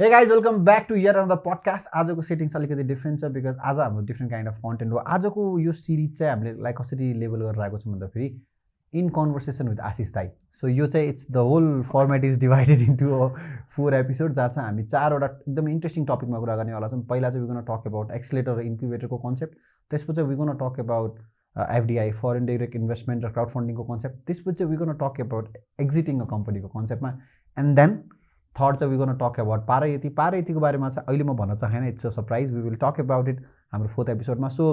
Hey guys, welcome back to yet another podcast. आजको settings अलिकति different छ because आज हाम्रो डिफ्रेन्ट काइन्ड अफ कन्टेन्ट हो. आजको यो सिरिज चाहिँ हामीले लाइक कसरी लेबल गरेर आएको छौँ भन्दाखेरि इन कन्भर्सेसन विथ आशिष दाई. सो यो चाहिँ it's the whole format is divided into 4 episode जहाँ चाहिँ हामी 4वटा एकदमै इन्ट्रेस्टिङ टपिकमा कुरा गर्नेवाला छौँ. पहिला चाहिँ we gonna talk about accelerator र इन्क्युबेटरको कन्सेप्ट. त्यसपछि we gonna talk about FDI foreign direct investment र क्राउड फन्डिङको कन्सेप्ट. त्यसपछि we gonna talk about exiting a कम्पनीको कन्सेप्टमा. एन्ड देन थर्ड चाहिँ we gonna talk about Parayati. पारायतीको बारेमा चाहिँ अहिले म भन्न चाहेन, it's a surprise. We will talk about it हाम्रो 4th एपिसोडमा. सो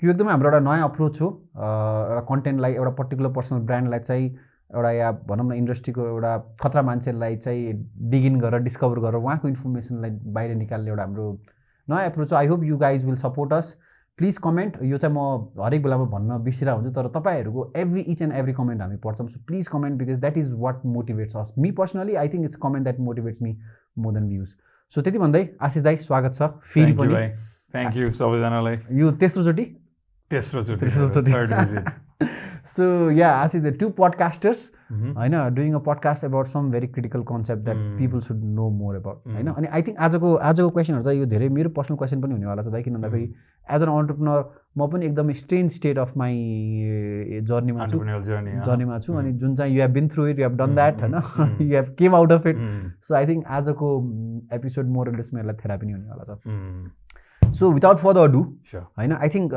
यो एकदमै हाम्रो एउटा नयाँ अप्रोच हो. एउटा कन्टेन्टलाई एउटा पर्टिकुलर पर्सनल ब्रान्डलाई चाहिँ एउटा या भनौँ न इन्डस्ट्रीको एउटा खतरा मान्छेलाई चाहिँ डिगिन गरेर डिस्कभर गरेर उहाँको इन्फर्मेसनलाई बाहिर निकाल्ने एउटा हाम्रो नयाँ एप्रोच हो. I hope you guys will support us. Please comment. यो चाहिँ म हरेक बेलामा भन्न बिर्सिरहेको हुन्छु, तर तपाईँहरूको इच एन्ड एभ्री कमेन्ट हामी पढ्छौँ. So please comment because that is what motivates us. Me personally I think it's comment that motivates me more than views. So त्यति भन्दै आशिष दाई स्वागत छ फेरि पनि. थ्याङ्क यू सबैजनालाई. यो तेस्रोचोटि. सो या आशिष दाई, 2 podcasters होइन, doing a podcast about some very critical concept that people should know more about होइन. अनि आई थिङ्क आजको क्वेसनहरू चाहिँ यो धेरै मेरो पर्सनल क्वेसन पनि हुनेवाला छ दाइ. किन भन्दाखेरि एज एन अन्टरप्रेनर म पनि एकदम स्ट्रेन्ज स्टेट अफ माई जर्नीमा छु. अनि जुन चाहिँ you have been through it, you have done that होइन, you have came out of it. So I think आजको एपिसोड मोर अर लेस मेरोलाई थेरापी नै हुनेवाला छ. सो विदाउट फर्दर डु होइन, आई थिङ्क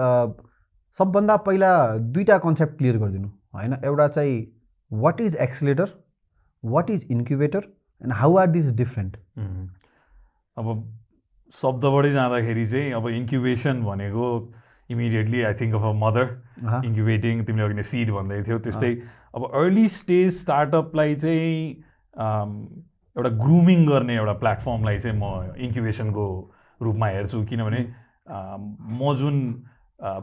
सबभन्दा पहिला 2टा कन्सेप्ट क्लियर गरिदिनु होइन. एउटा चाहिँ what is accelerator, what is incubator and how are this different. अब शब्दबाटै जाँदाखेरि चाहिँ अब इन्क्युबेसन भनेको immediately I think of a mother incubating. तिमीले अघि नै सिड भन्दै थियौ, त्यस्तै अब अर्ली स्टेज स्टार्टअपलाई चाहिँ एउटा ग्रुमिङ गर्ने एउटा प्लेटफर्मलाई चाहिँ म इन्क्युबेसनको रूपमा हेर्छु. किनभने म जुन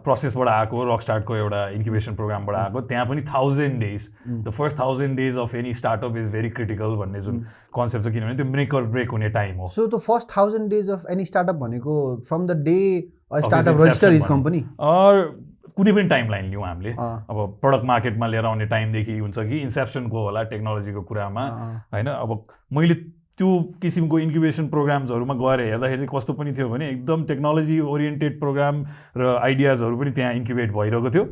प्रोसेसबाट आएको, रकस्टार्टको एउटा इन्क्युबेसन प्रोग्रामबाट आएको, त्यहाँ पनि 1000 days, the first 1000 days of any startup is very critical भन्ने जुन कन्सेप्ट छ. किनभने त्यो मेक अर ब्रेक हुने टाइम हो. So the first 1000 days of any startup भनेको from the day startup register is company कुनै पनि टाइम लाइन लिउँ हामीले. अब प्रडक्ट मार्केटमा लिएर आउने टाइमदेखि हुन्छ कि इन्सेप्सनको होला टेक्नोलोजीको कुरामा होइन. अब मैले त्यो किसिमको इन्क्युबेसन प्रोग्राम्सहरूमा गएर हेर्दाखेरि चाहिँ कस्तो पनि थियो भने एकदम टेक्नोलोजी ओरिएन्टेड प्रोग्राम र आइडियाजहरू पनि त्यहाँ इन्क्युबेट भइरहेको थियो.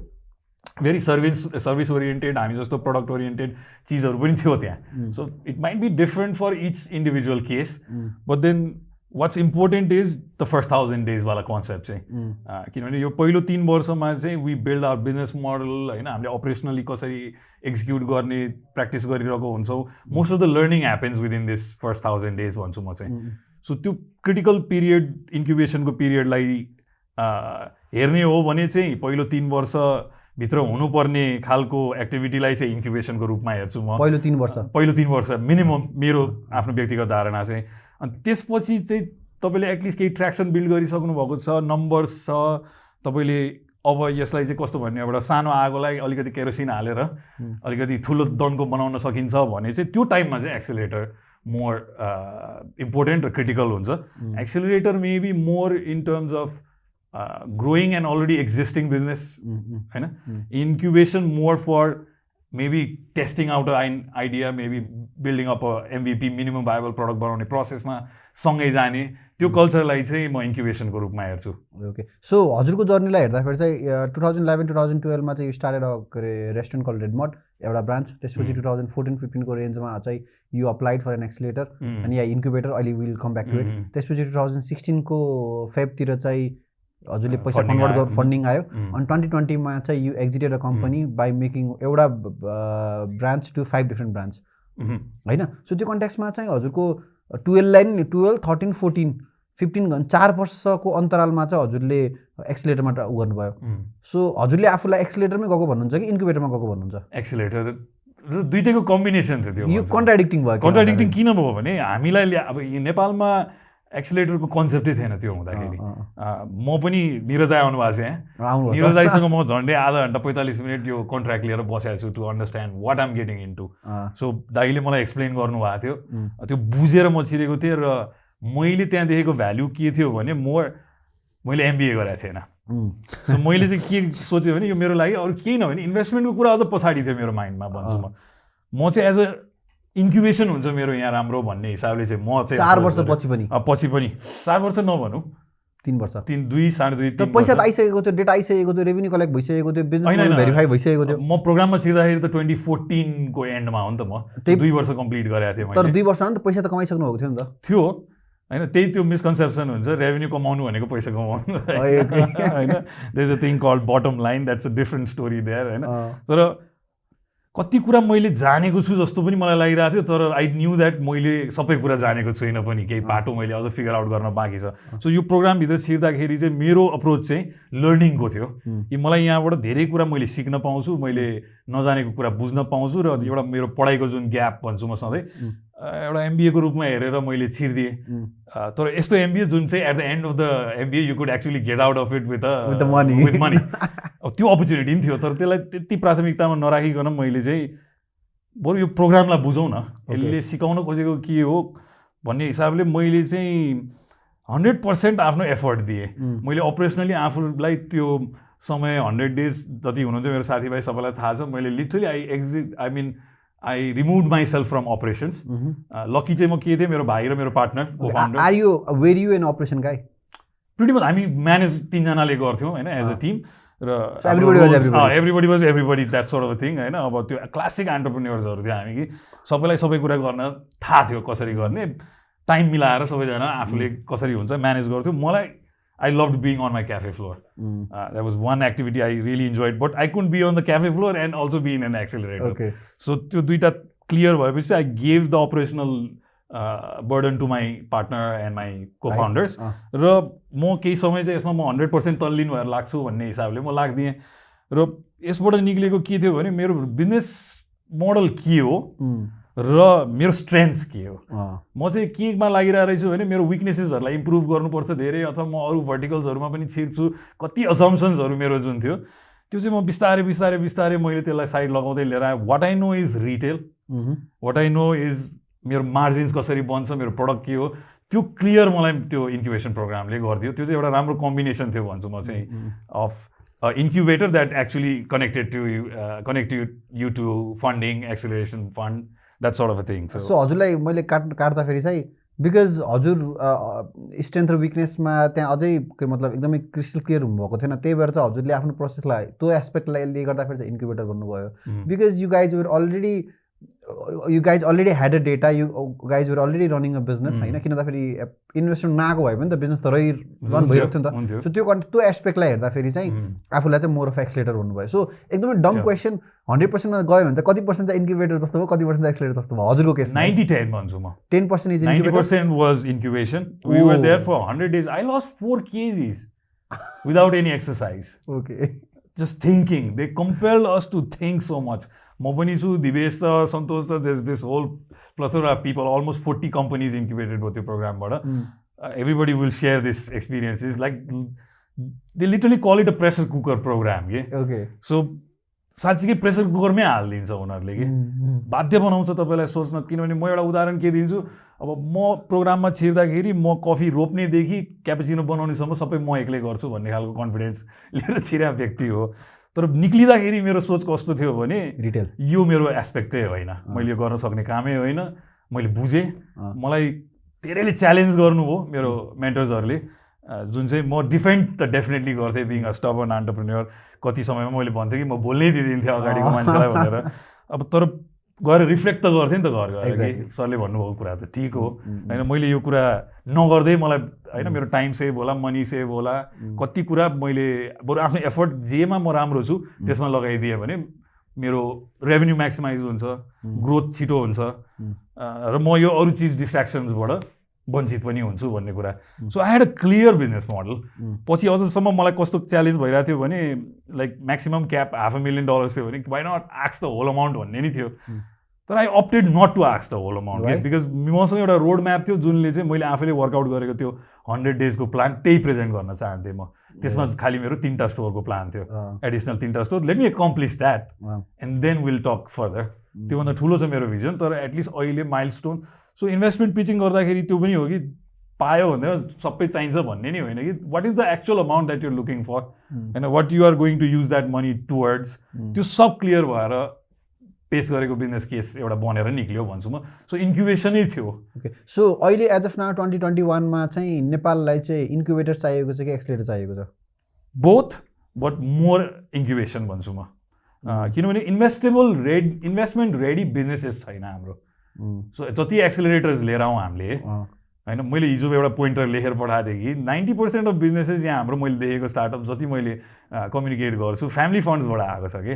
भेरी सर्भिस ओरिएन्टेड, हामी जस्तो प्रडक्ट ओरिएन्टेड चिजहरू पनि थियो त्यहाँ. So it might be different for each individual case, but then what's important is the first 1000 days वाला कन्सेप्ट चाहिँ. किनभने यो पहिलो 3 वर्षमा चाहिँ we build our business model होइन, हामीले अपरेसनली कसरी एक्जिक्युट गर्ने प्र्याक्टिस गरिरहेको हुन्छौँ. Most of the learning happens within this first 1000 days भन्छु म चाहिँ. सो त्यो क्रिटिकल पिरियड, इन्क्युबेसनको पिरियडलाई हेर्ने हो भने चाहिँ पहिलो 3 वर्षभित्र हुनुपर्ने खालको एक्टिभिटीलाई चाहिँ इन्क्युबेसनको रूपमा हेर्छु म. पहिलो 3 वर्ष मिनिमम मेरो आफ्नो व्यक्तिगत धारणा चाहिँ. अनि त्यसपछि चाहिँ तपाईँले एटलिस्ट केही ट्र्याक्सन बिल्ड गरिसक्नु भएको छ, नम्बर्स छ, तपाईँले अब यसलाई चाहिँ कस्तो भन्ने एउटा सानो आगोलाई अलिकति केरोसिन हालेर अलिकति ठुलो दनको बनाउन सकिन्छ भने चाहिँ त्यो टाइममा चाहिँ एक्सेलरेटर मोर इम्पोर्टेन्ट र क्रिटिकल हुन्छ. Accelerator may be more in terms of growing and already existing business होइन. Incubation more for maybe testing out an idea, maybe building up a MVP, minimum viable product बनाउने प्रोसेसमा सँगै जाने त्यो कल्चरलाई चाहिँ म इन्क्युबेसनको रूपमा हेर्छु. ओके. सो हजुरको जर्नीलाई हेर्दाखेरि चाहिँ 2011-2012 मा चाहिँ यु स्टार्टेड के अरे रेस्टुरेन्ट कल रेड मड, एउटा ब्रान्च. त्यसपछि 2014-15 को रेन्जमा चाहिँ you applied for an accelerator अनि या इन्क्युबेटर. अहिले will come back to it. त्यसपछि 2016 को फेब्रुअरीतिर चाहिँ हजुरले पैसा कन्भर्ट गरेर फन्डिङ आयो. अनि 2020 मा चाहिँ you exited a company by making एउटा ब्रान्च टु 5 डिफ्रेन्ट ब्रान्च होइन. सो त्यो कन्टेक्स्टमा चाहिँ हजुरको 12, 13, 14, 15 4 वर्षको अन्तरालमा चाहिँ हजुरले एक्सिलेटरमा गर्नुभयो. सो हजुरले आफूलाई एक्सिलेटरमै गएको भन्नुहुन्छ कि इन्क्युबेटरमा गएको भन्नुहुन्छ? एक्सिलेटर र दुईटैको कम्बिनेसन थियो. यो कन्ट्राडिक्टिङ भयो. कन्ट्राडिक्टिङ किन भयो भने हामीलाई अब नेपालमा एक्सिलेटरको कन्सेप्टै थिएन त्यो हुँदाखेरि. म पनि निरज दाइ आउनु भएको छ यहाँ. निरज दाइसँग म झन्डै आधा घन्टा 45 मिनट यो कन्ट्र्याक्ट लिएर बसेको छु to understand what I'm getting into. So दाइले मलाई एक्सप्लेन गर्नुभएको थियो, त्यो बुझेर म छिरेको थिएँ. र मैले त्यहाँ देखेको भ्याल्यु के थियो भने मैले MBA गरेको थिएन. सो मैले चाहिँ के सोचेँ भने यो मेरो लागि अरू केही नभने इन्भेस्टमेन्टको कुरा अझ पछाडि थियो मेरो माइन्डमा भन्छु म चाहिँ एज अ इन्क्युबेसन हुन्छ मेरो यहाँ राम्रो भन्ने हिसाबले चाहिँ म चाहिँ 4 वर्षपछि पनि पछि पनि 4 वर्ष नभनौँ 3 वर्ष 2 2.5 3 पैसा त आइसकेको थियो डेटा आइसकेको थियो रेभेन्यू कलेक्ट भइसकेको थियो बिजनेस भेरिफाई भइसकेको थियो म प्रोग्राममा छिर्दाखेरि त 2014 को एन्डमा हो नि त म 2 वर्ष कम्प्लिट गरेको थिएँ तर 2 वर्षमा त पैसा त कमाइसक्नु भएको थियो नि त थियो हैन त्यही त्यो मिसकन्सेप्सन हुन्छ रेभेन्यू कमाउनु भनेको पैसा कमाउनु हैन there is a thing called bottom line that's a different story there हैन तर कति कुरा मैले जानेको छु जस्तो पनि मलाई लागिरहेको थियो तर आई न्यू द्याट मैले सबै कुरा जानेको छुइनँ पनि केही बाटो मैले अझ फिगर आउट गर्न बाँकी छ सो यो प्रोग्रामभित्र छिर्दाखेरि चाहिँ मेरो अप्रोच चाहिँ लर्निङको थियो कि मलाई यहाँबाट धेरै कुरा मैले सिक्न पाउँछु मैले नजानेको कुरा बुझ्न पाउँछु र एउटा मेरो पढाइको जुन ग्याप भन्छु म सधैँ एउटा एमबिएको रूपमा हेरेर मैले छिर्दिएँ तर यस्तो एमबिए जुन चाहिँ at the end of the MBA you could actually get out of it with money अब त्यो अपर्च्युनिटी पनि थियो तर त्यसलाई त्यति प्राथमिकतामा नराखिकन मैले चाहिँ बरु यो प्रोग्रामलाई बुझौँ न यसले सिकाउन खोजेको के हो भन्ने हिसाबले मैले चाहिँ 100% आफ्नो एफर्ट दिएँ मैले अपरेसनली आफूलाई त्यो समय 100 डेज जति हुनुहुन्थ्यो मेरो साथीभाइ सबैलाई थाहा छ मैले literally I removed myself from operations. Lucky चाहिँ म के थिएँ मेरो भाइ र मेरो partner co-founder were you an operation guy? Pretty much हामी म्यानेज 3 जनाले गर्थ्यौँ हैन एज अ टिम र everybody was everybody that sort of a thing हैन अब त्यो क्लासिक एन्टरप्रेन्योर्सहरु थियो हामी कि सबैलाई सबै कुरा गर्न थाहा थियो कसरी गर्ने टाइम मिलाएर सबैजना आफूले कसरी हुन्छ म्यानेज गर्थ्यो मलाई I loved being on my cafe floor. That was one activity I really enjoyed. But I couldn't be on the cafe floor and also be in an accelerator. Okay. So त्यो दुईटा clear भएपछि I gave the operational burden to my partner and my co-founders. र म केही समय चाहिँ यसमा म 100% तल्लीन भएर लाग्छु भन्ने हिसाबले म लाग्दिएँ र यसबाट निक्लेको के थियो भने मेरो बिजनेस मोडल के हो र मेरो स्ट्रेन्थ्स के हो म चाहिँ केमा लागिरहेको रहेछु भने मेरो विकनेसेसहरूलाई इम्प्रुभ गर्नुपर्छ धेरै अथवा म अरू भर्टिकल्सहरूमा पनि छिर्छु कति असम्पसन्सहरू मेरो जुन थियो त्यो चाहिँ म बिस्तारै मैले त्यसलाई साइड लगाउँदै लिएर आएँ what I know is retail what I know is मेरो मार्जिन्स कसरी बन्छ मेरो प्रडक्ट के हो त्यो क्लियर मलाई त्यो इन्क्युबेसन प्रोग्रामले गरिदियो त्यो चाहिँ एउटा राम्रो कम्बिनेसन थियो भन्छु म चाहिँ of incubator that actually connect you to funding acceleration fund that sort of a thing. So हजुरलाई मैले काट्दाखेरि चाहिँ बिकज हजुर स्ट्रेन्थ र विकनेसमा त्यहाँ अझै मतलब एकदमै क्रिस्टल क्लियर हुनुभएको थिएन त्यही भएर चाहिँ हजुरले आफ्नो प्रोसेसलाई त्यो एस्पेक्टलाई गर्दाखेरि चाहिँ इन्क्युबेटर गर्नुभयो because you guys already had a data, you guys were already running a business हैन किनभने इन्भेस्टमेन्ट नआएको भए पनि त बिजनेस त रन भइरहेको थियो नि त सो त्यो एस्पेक्टलाई हेर्दाखेरि चाहिँ आफूलाई चाहिँ मोर अफ एक्सेलरेटर भन्नुभयो सो एकदमै डम क्वेसन 100% मा गयो भने चाहिँ कति पर्सेन्ट चाहिँ इन्क्युबेटर जस्तो भयो कति पर्सेन्ट एक्सेलरेटर जस्तो भयो हजुरको केस 90-10 भन्छु म 10% is incubator 90% was incubation. We were there for 100 days. I lost 4 kgs without any exercise. Okay. Just thinking. They compelled us to think so much. म पनि छु दिवेश त सन्तोष त there's this whole plethora of people, almost 40 companies incubated भयो त्यो प्रोग्रामबाट. Everybody will share this experiences. Like they literally call it a pressure cooker program. Okay. So साँच्चीकै pressure कुकरमै हालिदिन्छ उनीहरूले कि बाध्य बनाउँछ तपाईँलाई सोच्न किनभने म एउटा उदाहरण के दिन्छु अब म प्रोग्राममा छिर्दाखेरि म कफी रोप्नेदेखि क्यापेचिनो बनाउनेसम्म सबै म एक्लै गर्छु भन्ने खालको कन्फिडेन्स लिएर छिरेको व्यक्ति हो तर निक्लिँदाखेरि मेरो सोच कस्तो थियो भने रिटेल यो मेरो एस्पेक्टै होइन मैले गर्न सक्ने कामै होइन मैले बुझेँ मलाई धेरैले च्यालेन्ज गर्नुभयो मेरो मेन्टर्सहरूले जुन चाहिँ म डिफेन्ड त डेफिनेटली गर्थेँ बिङ अ स्टबर्न एन्टरप्रेन्योर कति समयमा मैले भन्थेँ कि म बोल्नै दिदिन्थेँ अगाडिको मान्छेलाई भनेर अब तर गएर रिफ्लेक्ट त गर्थेँ नि त घर गएर कि सरले भन्नुभएको कुरा त ठिक हो होइन मैले यो कुरा नगर्दै मलाई होइन मेरो टाइम सेभ होला मनी सेभ होला कति कुरा मैले बरु आफ्नो एफर्ट जेमा म राम्रो छु त्यसमा लगाइदिएँ भने मेरो रेभेन्यू म्याक्सिमाइज हुन्छ ग्रोथ छिटो हुन्छ र म यो अरू चिज डिस्ट्र्याक्सन्सबाट वञ्चित पनि हुन्छु भन्ने कुरा so I had a clear business model पछि अझसम्म मलाई कस्तो च्यालेन्ज भइरहेको थियो भने लाइक म्याक्सिमम क्याप $500,000 थियो भने why not ask the whole amount भन्ने नि थियो तर I opted not to ask the whole amount because मसँग एउटा रोड म्याप थियो जुनले चाहिँ मैले आफैले वर्कआउट गरेको त्यो 100 डेजको प्लान त्यही प्रेजेन्ट गर्न चाहन्थेँ म त्यसमा खालि मेरो 3टा स्टोरको प्लान थियो एडिसनल 3टा store let me accomplish that and then will talk further त्योभन्दा ठुलो छ मेरो भिजन तर एटलिस्ट अहिले माइलस्टोन सो इन्भेस्टमेन्ट पिचिङ गर्दाखेरि त्यो पनि हो कि पायो भने सबै चाहिन्छ भन्ने नि होइन कि what is the actual amount that your looking for होइन what you are going to use that money towards त्यो सब क्लियर भएर पेस गरेको बिजनेस केस एउटा बनेर निक्ल्यो भन्छु म सो इन्क्युबेसनै थियो ओके सो अहिले एज अफ नाउ 2021 मा चाहिँ नेपाललाई चाहिँ इन्क्युबेटर चाहिएको छ कि एक्सेलरेटर चाहिएको छ बोथ बट मोर इन्क्युबेसन भन्छु म किनभने इन्भेस्टमेन्ट रेडी बिजनेसेस छैन हाम्रो सो जति एक्सेलरेटर्स लिएर आउँ हामीले होइन मैले हिजो एउटा पोइन्टर लेखेर पठाएको थिएँ कि 90% अफ बिजनेसेस यहाँ हाम्रो मैले देखेको स्टार्टअप जति मैले कम्युनिकेट गर्छु फ्यामिली फन्ड्सबाट आएको छ कि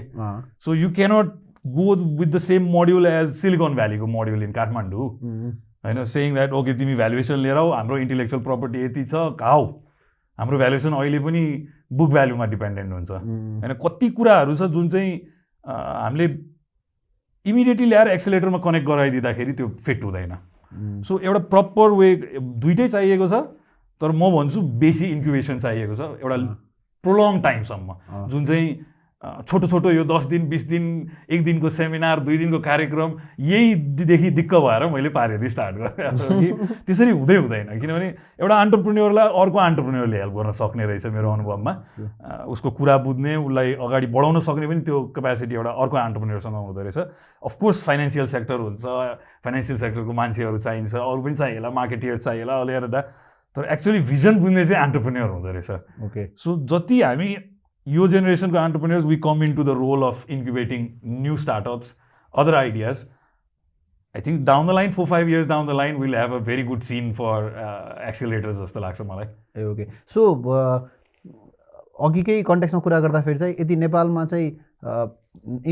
so you cannot go with the same module as Silicon भ्यालीको मोड्युल इन काठमाडौँ होइन सेइङ द्याट ओके तिमी भ्यालुएसन लिएर आऊ हाम्रो इन्टेलेक्चुअल प्रपर्टी यति छ खाऊ हाम्रो भ्यालुएसन अहिले पनि बुक भ्यालुमा डिपेन्डेन्ट हुन्छ होइन कति कुराहरू छ जुन चाहिँ हामीले इमिडिएटली ल्याएर एक्सेलेटरमा कनेक्ट गराइदिँदाखेरि त्यो फिट हुँदैन सो एउटा प्रपर वे दुइटै चाहिएको छ तर म भन्छु बेसी इन्क्युबेसन चाहिएको छ एउटा प्रोलङ टाइमसम्म जुन चाहिँ छोटो छोटो यो 10 दिन 20 दिन 1 दिनको सेमिनार 2 दिनको कार्यक्रम यहीदेखि दिक्क भएर मैले पारेदी स्टार्ट गरेँ त्यसरी हुँदैन किनभने एउटा एन्टरप्रेन्योरलाई अर्को एन्टरप्रेन्योरले हेल्प गर्न सक्ने रहेछ मेरो अनुभवमा उसको कुरा बुझ्ने उसलाई अगाडि बढाउन सक्ने पनि त्यो क्यापेसिटी एउटा अर्को एन्टरप्रेन्योरसँग हुँदो रहेछ अफकोर्स फाइनेन्सियल सेक्टर हुन्छ फाइनेन्सियल सेक्टरको मान्छेहरू चाहिन्छ अरू पनि चाहिएला मार्केटियर चाहिएला अलिएर तर एक्चुअली भिजन बुझ्ने चाहिँ एन्टरप्रेन्योर हुँदो रहेछ ओके सो जति हामी यो जेनेरेसनको entrepreneurs we come in to the role of incubating new startups other ideas I think down the line 4-5 years down the line will have a very good scene for accelerators जस्तो लाग्छ मलाई ए okay so अघिकै कन्टेक्समा कुरा गर्दाखेरि चाहिँ यदि नेपालमा चाहिँ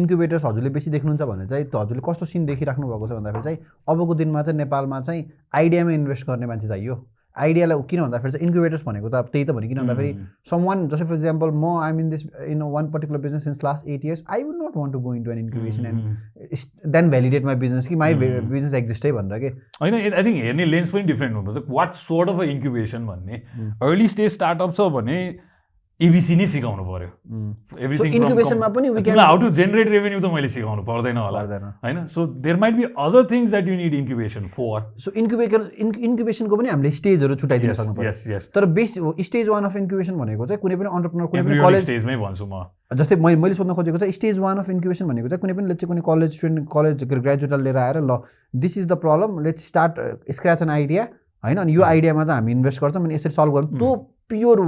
incubators हजुरले बेसी देख्नुहुन्छ भने चाहिँ हजुरले कस्तो सिन देखिराख्नु भएको छ भन्दाखेरि चाहिँ अबको दिनमा चाहिँ नेपालमा चाहिँ आइडियामा इन्भेस्ट गर्ने मान्छे चाहियो आइडियालाई किन भन्दाखेरि चाहिँ इन्क्युबेटर्स भनेको त अब त्यही त भने किन भन्दाखेरि समवान जस्तै फर इक्जाम्पल म I'm in this in one particular business since last 8 years I would not want to go into an incubation and then validate my business कि माई बिजनेस एक्जिस्टै भनेर के होइन आई थिङ्क हेर्ने lens पनि different हुनुपर्छ what sort of a incubation भन्ने early stage startup छ भने एबिसी नै सिकाउनु पर्यो एभ्रिथिङ इन्क्युबेसनमा पनि हाउ टु जेनरेट रेभेन्यू त मैले सिकाउनु पर्दैन होला होइन so there might be other things that you need incubation for so इन्क्युबेसनको पनि हामीले स्टेजहरू छुट्याइदिन सक्नु पर्यो तर बेस स्टेज 1 अफ इन्क्युबेसन भनेको चाहिँ कुनै पनि एन्टरप्रेन्योर कुनै पनि कलेज स्टेजमै भन्छु म जस्तै मैले सोध्न खोजेको चाहिँ स्टेज 1 अफ इन्क्युबेसन भनेको चाहिँ कुनै पनि कुनै कलेज स्टुडेन्ट कलेज ग्रेजुएटलाई लिएर आएर ल this is the problem let's start scratch an idea होइन अनि यो आइडियामा चाहिँ हामी इन्भेस्ट गर्छौँ अनि यसरी सल्भ गर्छौँ त्यो pure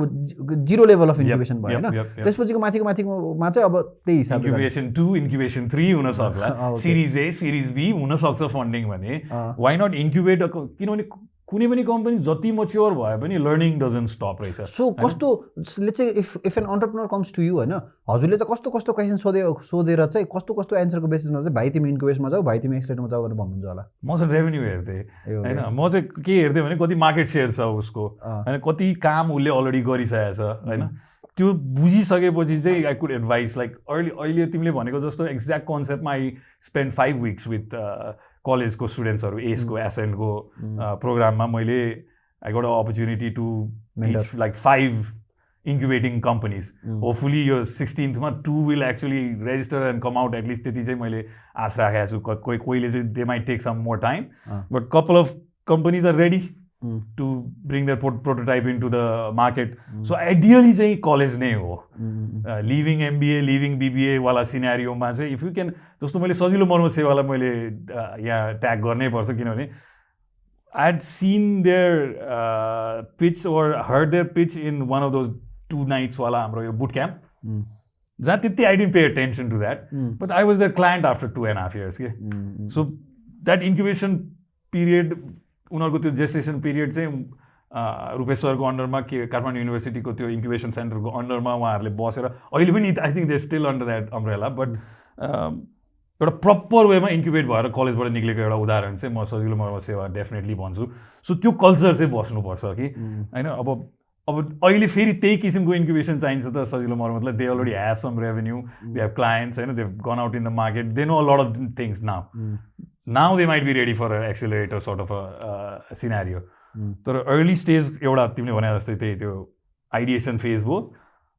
zero level of incubation भयो होइन त्यसपछिको माथिमा चाहिँ अब त्यही हिसाबले इन्क्युबेसन 2 इन्क्युबेसन 3 हुन सक्ला सिरिज ए सिरिज बी हुन सक्छ फन्डिङ भने वाइ नट इन्क्युबेट किनभने कुनै पनि कम्पनी जति मच्योर भए पनि लर्निङ डजन्ट स्टप रहेछ सो कस्तो चाहिँ if an entrepreneur comes to you होइन हजुरले त कस्तो कस्तो क्वेसन सोधेर चाहिँ कस्तो एन्सरको बेसिसमा चाहिँ भाइ तिमी इन्क्युबेसनमा जाऊ भाइ तिमी एक्सेलरेटरमा जाऊ भनेर भन्नुहुन्छ होला म चाहिँ रेभेन्यू हेर्थेँ होइन म चाहिँ के हेर्थेँ भने कति मार्केट सेयर छ उसको होइन कति काम उसले अलरेडी गरिसकेको छ होइन त्यो बुझिसकेपछि चाहिँ आई कुड एडभाइस लाइक अहिले तिमीले भनेको जस्तो एक्ज्याक्ट कन्सेप्टमा आई स्पेन्ड 5 weeks विथ कलेजको स्टुडेन्ट्सहरू एसको एसएनको प्रोग्राममा मैले I got a opportunity to teach like 5 incubating companies hopefully यो 16th मा 2 will actually register and come out at least त्यति चाहिँ मैले आश राखेको छु कोहीले चाहिँ they might take some more time but couple of companies are ready to bring their prototype into the market. So ideally चाहिँ कलेज नै हो लिभिङ MBA लिभिङ BBA वाला सिनेरियोमा चाहिँ इफ यु क्यान जस्तो मैले सजिलो मर्मत सेवालाई मैले यहाँ ट्याग गर्नै पर्छ किनभने I had seen their pitch or heard their pitch in one of those 2 nights वाला हाम्रो यो बुट क्याम्प जहाँ त्यति I didn't pay attention to that but I was there client after 2.5 years के सो द्याट इन्क्युबेसन पिरियड उनीहरूको त्यो जेस्टेसन period चाहिँ रूपेश्वरको अन्डरमा के काठमाडौँ युनिभर्सिटीको त्यो इन्क्युबेसन सेन्टरको अन्डरमा उहाँहरूले बसेर अहिले पनि I think they still under that umbrella but एउटा प्रपर वेमा इन्क्युबेट भएर कलेजबाट निक्लेको एउटा उदाहरण चाहिँ म सजिलो मर्म सेवा डेफिनेटली भन्छु सो त्यो कल्चर चाहिँ बस्नुपर्छ कि होइन अब अहिले फेरि त्यही किसिमको इन्क्युबेसन चाहिन्छ त सजिलो मर्मतलाई they already have some revenue they have clients होइन they gone out in the market they know a lot of things now they might be ready for accelerator sort of a scenario तर early stage एउटा तिमीले भने जस्तै त्यही त्यो आइडिएसन phase भयो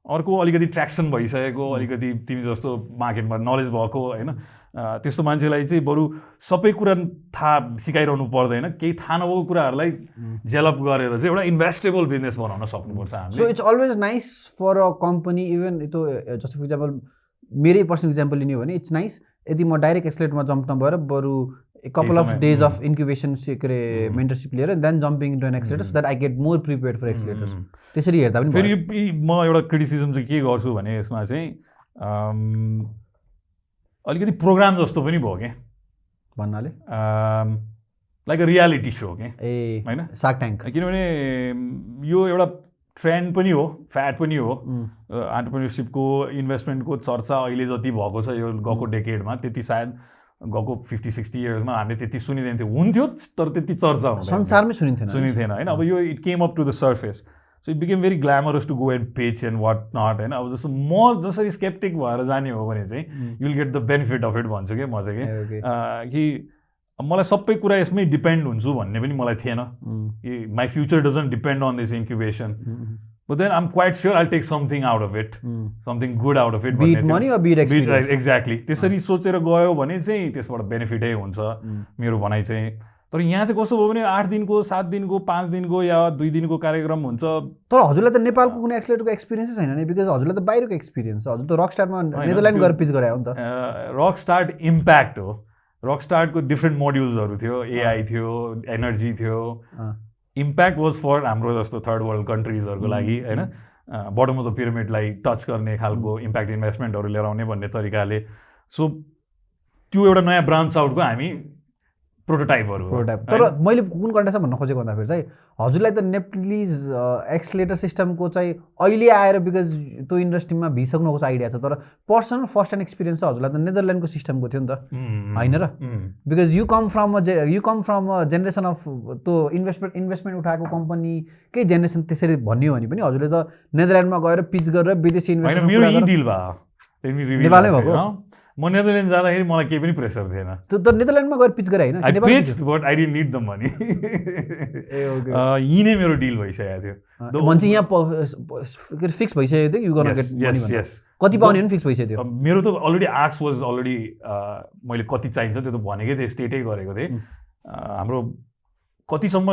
अर्को अलिकति ट्र्याक्सन भइसकेको अलिकति तिमी जस्तो मार्केटमा नलेज भएको होइन त्यस्तो मान्छेलाई चाहिँ बरु सबै कुरा थाहा सिकाइरहनु पर्दैन केही थाहा नभएको कुराहरूलाई डेभलप गरेर चाहिँ एउटा इन्भेस्टेबल बिजनेस बनाउन सक्नुपर्छ हामीले so it's always nice for a company even त्यो जस्तो फर इक्जाम्पल मेरै पर्सनल इक्जाम्पल लिने हो भने इट्स नाइस यदि म डाइरेक्ट एक्सेलेरेटरमा जम्प नभएर बरु couple of days of incubation के अरे मेन्टरसिप लिएर then jumping into an accelerator so that I get more prepared for accelerators त्यसरी हेर्दा पनि फेरि म एउटा क्रिटिसिजम चाहिँ के गर्छु भने यसमा चाहिँ अलिकति प्रोग्राम जस्तो पनि भयो कि भन्नाले लाइक अ रियालिटी सो के होइन सार्क ट्याङ्क किनभने यो एउटा ट्रेन्ड पनि हो फ्याट पनि हो एन्टरप्रेन्योरसिपको इन्भेस्टमेन्टको चर्चा अहिले जति भएको छ यो गएको डेकेडमा त्यति सायद गएको 50-60 इयर्समा हामीले त्यति सुनिँदैन थियो हुन्थ्यो तर त्यति चर्चा हुँदैन संसारमै सुनिन्थेन होइन अब यो it came up to the surface so it became very glamorous to go and pitch and what not होइन अब जस्तो म जसरी स्केप्टिक भएर जाने हो भने चाहिँ you will get the benefit of it भन्छु कि म चाहिँ कि मलाई सबै कुरा यसमै डिपेन्ड हुन्छु भन्ने पनि मलाई थिएन कि my future doesn't depend on this incubation but then I'm quite sure I take something out of it something good out of it exactly त्यसरी सोचेर गयो भने चाहिँ त्यसबाट बेनिफिटै हुन्छ मेरो भनाइ चाहिँ तर यहाँ चाहिँ कस्तो भयो भने 8 दिनको 7 दिनको 5 दिनको या 2 दिनको कार्यक्रम हुन्छ तर हजुरलाई त नेपालको कुनै एक्सेलेरेटरको एक्सपिरियन्सै छैन नि बिकज हजुरलाई त बाहिरको एक्सपिरियन्स छ हजुर त रक स्टार्टमा नेदरल्यान्ड गएर पिच गरे हो नि त रक स्टार्ट इम्प्याक्ट हो रक स्टार्टको डिफ्रेन्ट मोड्युल्सहरू थियो एआई थियो एनर्जी थियो इम्प्याक्ट वाज फर हाम्रो जस्तो थर्ड वर्ल्ड कन्ट्रिजहरूको लागि होइन बटम अफ द पिरामिडलाई टच गर्ने खालको इम्प्याक्ट इन्भेस्टमेन्टहरू लिएर आउने भन्ने तरिकाले सो त्यो एउटा नयाँ ब्रान्च आउटको हामी प्रोटोटाइपहरू तर मैले कुन कन्टेक्समा भन्न खोजेको भन्दाखेरि चाहिँ हजुरलाई त नेप्लिज एक्सेलेरेटर सिस्टमको चाहिँ अहिले आएर बिकज त्यो इन्डस्ट्रीमा भिइसक्नुको चाहिँ आइडिया छ तर पर्सनल फर्स्ट ह्यान्ड एक्सपिरियन्स चाहिँ हजुरलाई त नेदरल्यान्डको सिस्टमको थियो नि त होइन र because you com from a generation of त्यो इन्भेस्टमेन्ट उठाएको कम्पनीकै जेनेरेसन त्यसरी भन्यो भने पनि हजुरले त नेदरल्यान्डमा गएर पिच गरेर विदेशी इन्भेस्टमेन्ट नेपालमै भएको म नेदरल्यान्ड जाँदाखेरि मलाई केही पनि प्रेसर थिएन त नेदरल्यान्डमा गएर पिच गरे होइन I pitched but I didn't need the money यही नै मेरो डिल भइसकेको थियो मान्छे यहाँ फिक्स भइसकेको थियो यु गर्न गेट मनी कति पाउने पनि फिक्स भइसक्यो थियो मेरो त अलरेडी आक्स वाज अलरेडी मैले कति चाहिन्छ त्यो त भनेकै थिएँ स्टेटै गरेको थिएँ हाम्रो कतिसम्म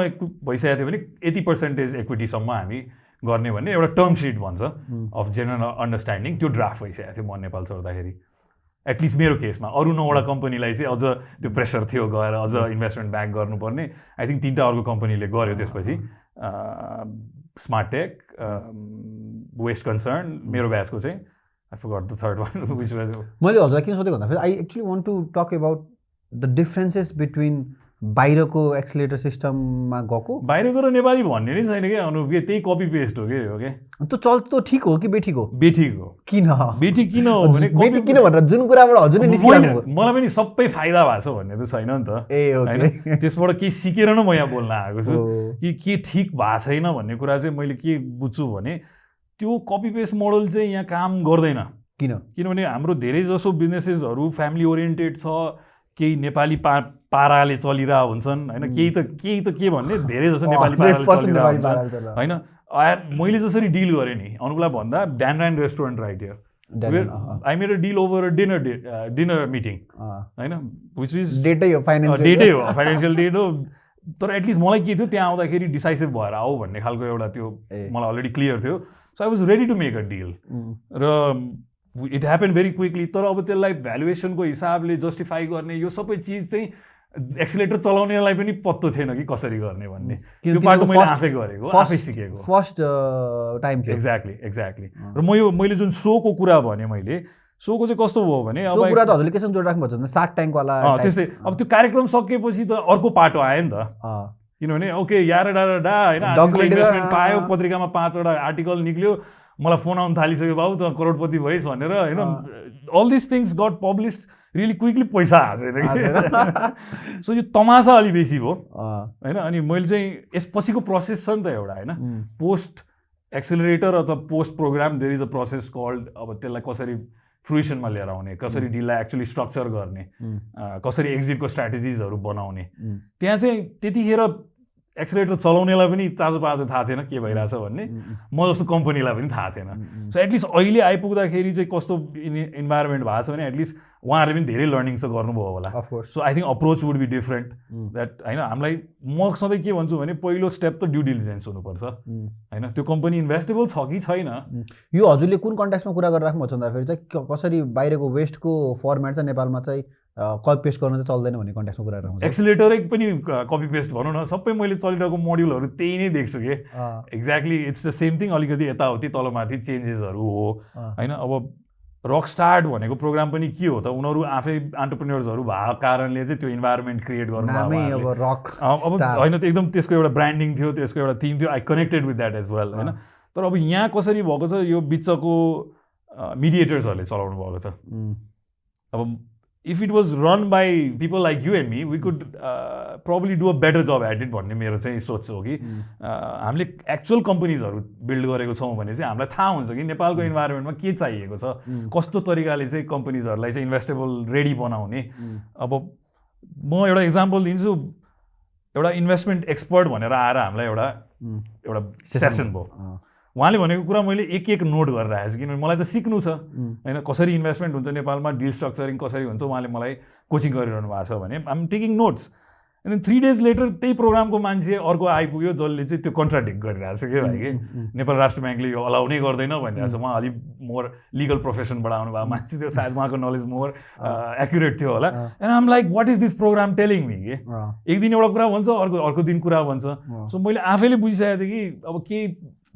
भइसकेको थियो भने 80% इक्विटीसम्म हामी गर्ने भन्ने एउटा टर्म सिट भन्छ अफ जेनरल अन्डरस्ट्यान्डिङ त्यो ड्राफ्ट भइसकेको थियो म नेपाल छोड्दाखेरि एटलिस्ट मेरो केसमा अरू 9वटा कम्पनीलाई चाहिँ अझ त्यो प्रेसर थियो गएर अझ इन्भेस्टमेन्ट ब्याक गर्नुपर्ने आई थिङ्क 3टा अर्को कम्पनीले गर्यो त्यसपछि स्मार्ट टेक वेस्ट कन्सर्न मेरो ब्याचको चाहिँ I forgot the third one which was मैले हजुरलाई किन सोधेको भन्दाखेरि I actually want to talk about the differences between बाहिरको एक्सेलेरेटर सिस्टममा गएको बाहिरको र नेपाली भन्ने नै छैन कि अनुप के त्यही कपी पेस्ट हो कि त्यो चल त ठिक हो कि बेठिक हो बेठिक हो किन बेठिक किन हो भने बेठिक किन भनेर जुन कुराबाट हजुरले निस्किनु मलाई पनि सबै फाइदा भएको छ भन्ने त छैन नि त हैन त्यसबाट केही सिकेर नै म यहाँ बोल्न आएको छु कि के ठिक भएको छैन भन्ने कुरा चाहिँ मैले के बुझ्छु भने त्यो कपी पेस्ट मोडल चाहिँ यहाँ काम गर्दैन किनभने हाम्रो धेरै जसो बिजनेसेसहरू फ्यामिली ओरिएन्टेड छ केही नेपाली पाराले चलिरहेको हुन्छन् होइन केही त के भन्ने धेरै जसो नेपाली पाराले चलिरहेको हुन्छ होइन मैले जसरी डिल गरेँ नि अनुपलाई भन्दा Dan restaurant right here I made a deal over a dinner meeting होइन विच इज डेटै हो फाइनेन्सियल डेट हो तर एटलिस्ट मलाई के थियो त्यहाँ आउँदाखेरि डिसाइसिभ भएर आऊ भन्ने खालको एउटा त्यो मलाई अलरेडी क्लियर थियो so I was ready to make a deal र इट ह्यापन भेरी क्विकली तर अब त्यसलाई भ्यालुएसनको हिसाबले जस्टिफाई गर्ने यो सबै चिज चाहिँ एक्सेलेरेटर चलाउनेलाई पनि पत्तो थिएन कि कसरी गर्ने भन्ने त्यो बाटो मैले आफै गरेको आफै सिकेको फर्स्ट टाइम थियो एक्ज्याक्टली र मैले जुन सोको कुरा भने मैले सोको चाहिँ कस्तो भयो भने अब कुरा त हजुरले केसँग जोड राख्नु पर्छ सार्क ट्याङ्कवाला त्यस्तै अब त्यो कार्यक्रम सकेपछि त अर्को पाटो आयो नि त किनभने ओके यार डा होइन इन्भेस्टमेन्ट पायो पत्रिकामा 5वटा आर्टिकल निक्ल्यो मलाई फोन आउनु थालिसक्यो बाबु त करोडपति भइस् भनेर होइन all this things got published really quickly पैसा हाल्छ सो यो तमासा अलि बेसी भयो होइन अनि मैले चाहिँ यसपछिको प्रोसेस छ नि त एउटा होइन पोस्ट एक्सेलरेटर अथवा post program there is a process called अब त्यसलाई कसरी फ्रुइसनमा लिएर आउने कसरी डिललाई एक्चुली स्ट्रक्चर गर्ने कसरी एक्जिटको स्ट्राटेजिजहरू बनाउने त्यहाँ चाहिँ त्यतिखेर एक्सेलेरेटर चलाउनेलाई पनि चाँजो पाँचो थाहा थिएन के भइरहेछ भन्ने, म जस्तो कम्पनीलाई पनि थाहा थिएन। सो एटलिस्ट अहिले आइपुग्दाखेरि चाहिँ कस्तो इन्भाइरोमेन्ट भएको छ भने एटलिस्ट उहाँहरूले पनि धेरै लर्निङ चाहिँ गर्नुभयो होला। So I think approach would be different that होइन। हामीलाई म सधैँ के भन्छु भने पहिलो स्टेप त ड्यु डिलिजेन्स हुनुपर्छ होइन। त्यो कम्पनी इन्भेस्टेबल छ कि छैन। यो हजुरले कुन कन्टेक्स्टमा कुरा गरिराख्नु भएको छ भन्दाखेरि चाहिँ कसरी बाहिरको वेस्टको फर्मेट चाहिँ नेपालमा चाहिँ कपी पेस्ट गर्नु चाहिँ चल्दैन भन्ने कन्टेक्स्टमा कुरा गरिराख्नु। एक्सेलेरेटरै पनि कपी पेस्ट भनौँ न, सबै मैले चलिरहेको मोड्युलहरू त्यही नै देख्छु कि exactly it's the same thing. अलिकति यताउति तलमाथि चेन्जेसहरू हो होइन। अब रक स्टार्ट भनेको प्रोग्राम पनि के हो त, उनीहरू आफै एन्टरप्रेन्योर्सहरू भएको कारणले चाहिँ त्यो इन्भाइरोमेन्ट क्रिएट गर्नुभयो अब होइन। त एकदम त्यसको एउटा ब्रान्डिङ थियो, त्यसको एउटा थिम थियो, I connected with that as well होइन। तर अब यहाँ कसरी भएको छ, यो बिचको मिडिएटर्सहरूले चलाउनु भएको छ। अब if it was run by people like you and me, we could probably do a better job at it भन्ने मेरो चाहिँ सोच हो कि हामीले एक्चुअल कम्पनीजहरू बिल्ड गरेको छौँ भने चाहिँ हामीलाई थाहा हुन्छ कि नेपालको इन्भाइरोमेन्टमा के चाहिएको छ, कस्तो तरिकाले चाहिँ कम्पनीजहरूलाई चाहिँ इन्भेस्टेबल रेडी बनाउने। अब म एउटा इक्जाम्पल दिन्छु। एउटा इन्भेस्टमेन्ट एक्सपर्ट भनेर आएर हामीलाई एउटा सेसन भयो। उहाँले भनेको कुरा मैले एक नोट गरेर आएको छु, किनभने मलाई त सिक्नु छ होइन। कसरी इन्भेस्टमेन्ट हुन्छ नेपालमा, डिल स्ट्रक्चरिङ कसरी हुन्छ, उहाँले मलाई कोचिङ गरिरहनु भएको छ भने I'm taking notes. And 3 days later त्यही प्रोग्रामको मान्छे अर्को आइपुग्यो जसले चाहिँ त्यो कन्ट्राडिक्ट गरिरहेको छ कि भाइ कि नेपाल राष्ट्र ब्याङ्कले यो अलाउ नै गर्दैन भनिरहेको छ। उहाँ अलिक मोर लिगल प्रोफेसनबाट आउनु भएको मान्छे थियो, सायद उहाँको नलेज मोर एक्युरेट थियो होला। And I'm like what is this program telling me कि एक दिन एउटा कुरा भन्छ, अर्को दिन कुरा भन्छ। सो मैले आफैले बुझिसकेको थिएँ कि अब के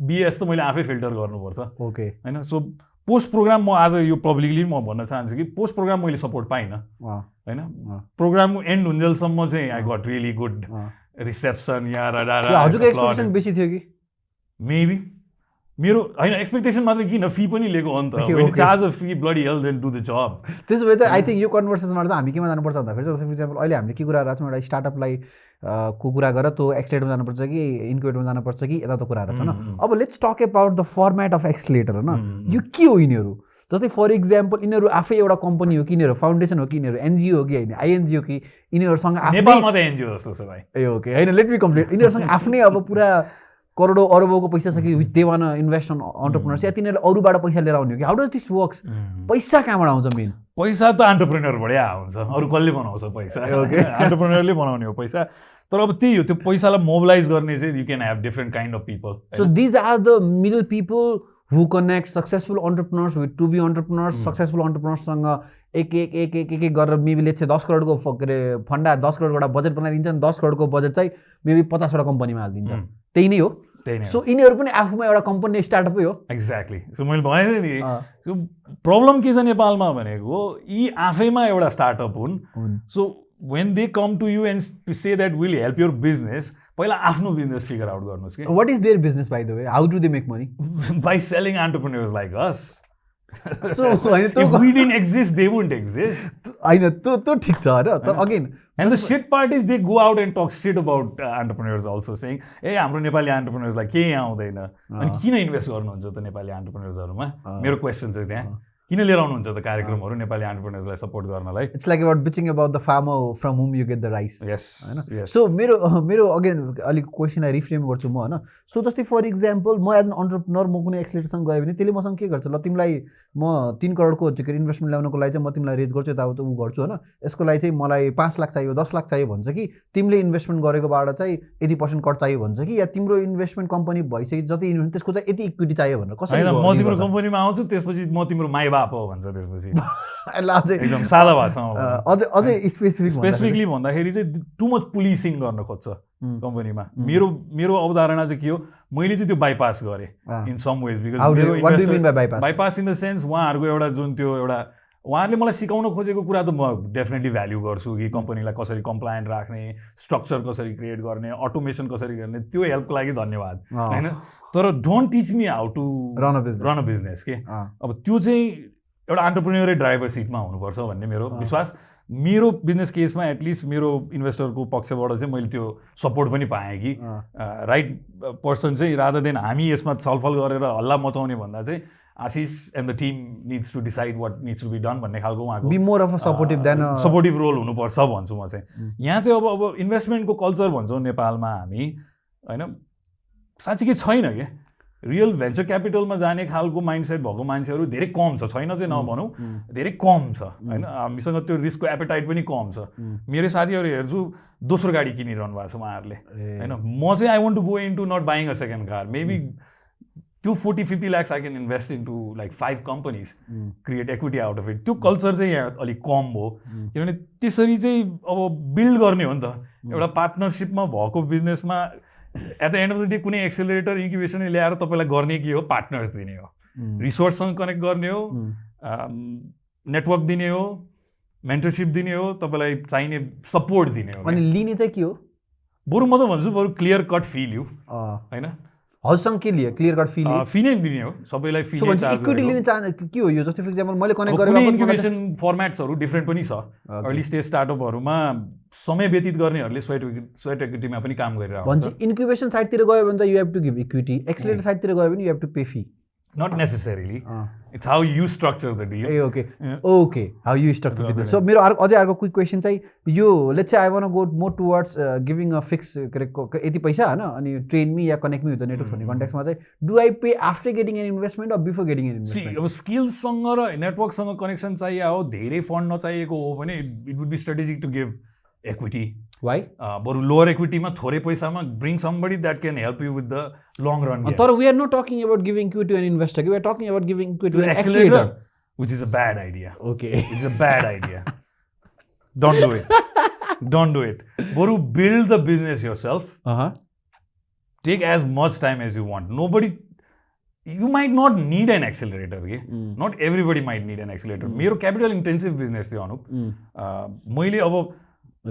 बिएस त मैले आफै फिल्टर गर्नुपर्छ होइन। सो पोस्ट प्रोग्राम म आज यो पब्लिकली म भन्न चाहन्छु कि पोस्ट प्रोग्राम मैले सपोर्ट पाइनँ होइन। प्रोग्राम एन्ड हुन्जेलसम्म चाहिँ I got really good reception. हजुरको एक्सपेक्टेसन बेसी थियो कि मेबी मेरो होइन एक्सपेक्टेसन मात्रै किन, फी पनि लिएको हो नि त। Charge a fee bloody health then do the job. त्यसो भए चाहिँ आई थिङ्क यो कन्भर्सेसनमा चाहिँ हामी केमा जानुपर्छ भन्दाखेरि चाहिँ फर इक्जाम्पल अहिले हामीले के कुरा गरेर छौँ, एउटा स्टार्टअपलाई को कुरा गरेर त्यो एक्सेलेरेटरमा जानुपर्छ कि इन्क्युबेटरमा जानुपर्छ कि यता त कुरा गरेर छ होइन। अब let's talk about the format of accelerator होइन। यो के हो यिनीहरू? जस्तै फर इक्जाम्पल यिनीहरू आफै एउटा कम्पनी हो कि, यिनीहरू फाउन्डेसन हो कि, यिनीहरू एनजिओ हो कि होइन, आइएनजिओ कि, यिनीहरूसँग नेपालमा त एनजिओ जस्तो छ भाइ। ए ओके होइन, लेट मी कम्प्लिट। यिनीहरूसँग आफ्नै अब पुरा करोडौँ अरबौँको पैसा छ कि they want invest on entrepreneurs, या तिनीहरूले अरूबाट पैसा लिएर आउने हो कि? How does this works? पैसा कहाँबाट आउँछ? मेन पैसा त एन्टरप्रेन्योरबाटै आउँछ, अरू कसले बनाउँछ पैसा? एन्टरप्रेन्योरले बनाउने हो पैसा। तर अब त्यही हो, त्यो पैसालाई मोबिलाइज गर्ने चाहिँ you can have different kind of people. So these are the middle people who connect successful entrepreneurs with to be entrepreneurs. Successful एन्टरप्रेन्योर्ससँग एक गरेर मेबी लेट्स से 10 करोडको के अरे फन्डा 10 करोडको एउटा बजेट बनाइदिन्छन्। 10 करोडको बजेट चाहिँ मेबी 50वटा कम्पनीमा हालिदिन्छ। त्यही नै हो। सो यिनीहरू पनि आफूमा एउटा कम्पनी स्टार्टअपै हो। एक्ज्याक्टली। सो मैले भने नि सो प्रब्लम के छ नेपालमा भनेको यी आफैमा एउटा स्टार्टअप हुन्। So when they come to you and say that we'll help your business, पहिला आफ्नो बिजनेस फिगर आउट गर्नुहोस् कि what is their business by the way, how do they make money? By selling entrepreneurs like us. So if we didn't exist they wouldn't exist. हैन त्यो ठीक छ हैन, तर again and the shit part is they go out and talk shit about entrepreneurs also saying ए हाम्रो नेपाली एन्टरप्रेन्योर्सलाई केही आउँदैन अनि किन इन्भेस्ट गर्नुहुन्छ त नेपाली एन्टरप्रेन्योर्सहरुमा? मेरो क्वेशन चाहिँ त्यहाँ किन लिएर आउनुहुन्छ त कार्यक्रमहरु नेपाली एन्टरप्रेन्योर्सलाई सपोर्ट गर्नलाई? It's like about bitching about the farmer from whom you get the rice हैन। Yes. सो मेरो अगेन अलिक क्वेसनलाई रिफ्रेम गर्छु म हैन। सो जस्तै फर इक्जाम्पल म एज एन एन्टरप्रेन्योर म कुनै एक्सेलेरेटरसँग गयो भने त्यसले मसँग के गर्छ, ल तिमीलाई म 3 करोडको इन्भेस्टमेन्ट ल्याउनको लागि चाहिँ म तिमीलाई रेज गर्छु यताउता उ गर्छु हैन, यसको लागि चाहिँ मलाई 5 लाख चाहियो 10 लाख चाहियो भन्छ कि, तिमीले इन्भेस्टमेन्ट गरेकोबाट चाहिँ 80% कट चाहियो भन्छ कि, या तिम्रो इन्भेस्टमेन्ट कम्पनी भइसक्यो जति त्यसको चाहिँ यति इक्विटी चाहियो भनेर कसरी? म तिम्रो कम्पनीमा आउँछु त्यसपछि म तिम्रो माइ बाप हो भन्छ त्यसपछि। एकदम सादा भाषामा अझै स्पेसिफिकली भन्दाखेरि चाहिँ टु मच पुलिसिङ गर्न खोज्छ कम्पनीमा। मेरो अवधारणा चाहिँ के हो, मैले चाहिँ त्यो बाइपास गरेँ in some ways because bypass in the sense उहाँहरूको एउटा जुन त्यो एउटा उहाँहरूले मलाई सिकाउन खोजेको कुरा त म डेफिनेटली भ्याल्यु गर्छु कि कम्पनीलाई कसरी कम्प्लायन्ट राख्ने, स्ट्रक्चर कसरी क्रिएट गर्ने, अटोमेसन कसरी गर्ने, त्यो हेल्पको लागि धन्यवाद होइन। तर don't teach me how to run a business के। अब त्यो चाहिँ एउटा एन्टरप्रेन्योरै ड्राइभर सिटमा हुनुपर्छ भन्ने मेरो विश्वास। मेरो बिजनेस केसमा एटलिस्ट मेरो इन्भेस्टरको पक्षबाट चाहिँ मैले त्यो सपोर्ट पनि पाएँ कि राइट पर्सन चाहिँ रादर देन हामी यसमा छलफल गरेर हल्ला मचाउने भन्दा चाहिँ Ashish and the team needs to decide what needs to be done भन्ने खालको उहाँको be more of a supportive then supportive role हुनुपर्छ भन्छु म चाहिँ। यहाँ चाहिँ अब इन्भेस्टमेन्टको कल्चर भन्छौँ नेपालमा हामी होइन, साँच्चीकै छैन क्या। रियल भेन्चर क्यापिटलमा जाने खालको माइन्डसेट भएको मान्छेहरू धेरै कम छ, छैन चाहिँ नभनौँ, धेरै कम छ होइन। हामीसँग त्यो रिस्कको एपेटाइट पनि कम छ। मेरो साथीहरू हेर्छु दोस्रो गाडी किनिरहनु भएको छ उहाँहरूले होइन। म चाहिँ I want to go into not buying a second car, maybe 240-50 lakhs I can invest into like 5 companies, create equity out of it. त्यो कल्चर चाहिँ यहाँ अलिक कम हो, किनभने त्यसरी चाहिँ अब बिल्ड गर्ने हो नि त। एउटा पार्टनरसिपमा भएको बिजनेसमा at the end of the day कुनै एक्सेलरेटर इन्क्युबेसन ल्याएर तपाईँलाई गर्ने के हो, पार्टनर्स दिने हो, रिसोर्ससँग कनेक्ट गर्ने हो, नेटवर्क दिने हो, मेन्टरसिप दिने हो, तपाईँलाई चाहिने सपोर्ट दिने हो। अनि लिने चाहिँ के हो? बरु म त भन्छु बरु क्लियर कट फी लियो होइन। हजुरसँग के लियो? क्लियर कट फी नै दिने हो सबैलाई। फी इक्विटी लिने के हो यो? जस्तै फर इक्जाम्पल मैले कनेक्ट गरेको इन्क्युबेसन फर्मेट्सहरू डिफ्रेन्ट पनि छ। अर्ली स्टेज स्टार्टअपहरूमा समय व्यतीत गर्नेहरूले स्वेट इक्विटीमा पनि काम गरिरहेको हुन्छ। इन्क्युबेसन साइडतिर गयो भने त you have to give equity, accelerator साइडतिर गयो भने you have to pay fee. Not necessarily. It's how you structure the deal. Okay. How you structure the deal. So मेरो अझै अर्को क्विक क्वेसन चाहिँ यो, let's say I want to go more towards giving a fix यति पैसा होइन, अनि train me या connect me with the network भन्ने कन्टेक्समा चाहिँ do I pay after getting an investment or before getting an investment? अब स्किल्ससँग र नेटवर्कसँग कनेक्सन चाहियो हो, धेरै फन्ड नचाहिएको हो भने it would be strategic to give equity. Why? बरु लोअर इक्विटीमा थोरै पैसामा bring somebody that can help you with the long run game. तर we are not talking about giving equity to an investor. We are talking about giving equity to an accelerator, which is a bad idea. Okay. It's a bad idea. Don't do it. Don't do it. Boro build the business yourself. Take as much time as you want. You might not need an accelerator. Okay? Not everybody might need an accelerator. Mero capital intensive business थियो अनुप। मैले अब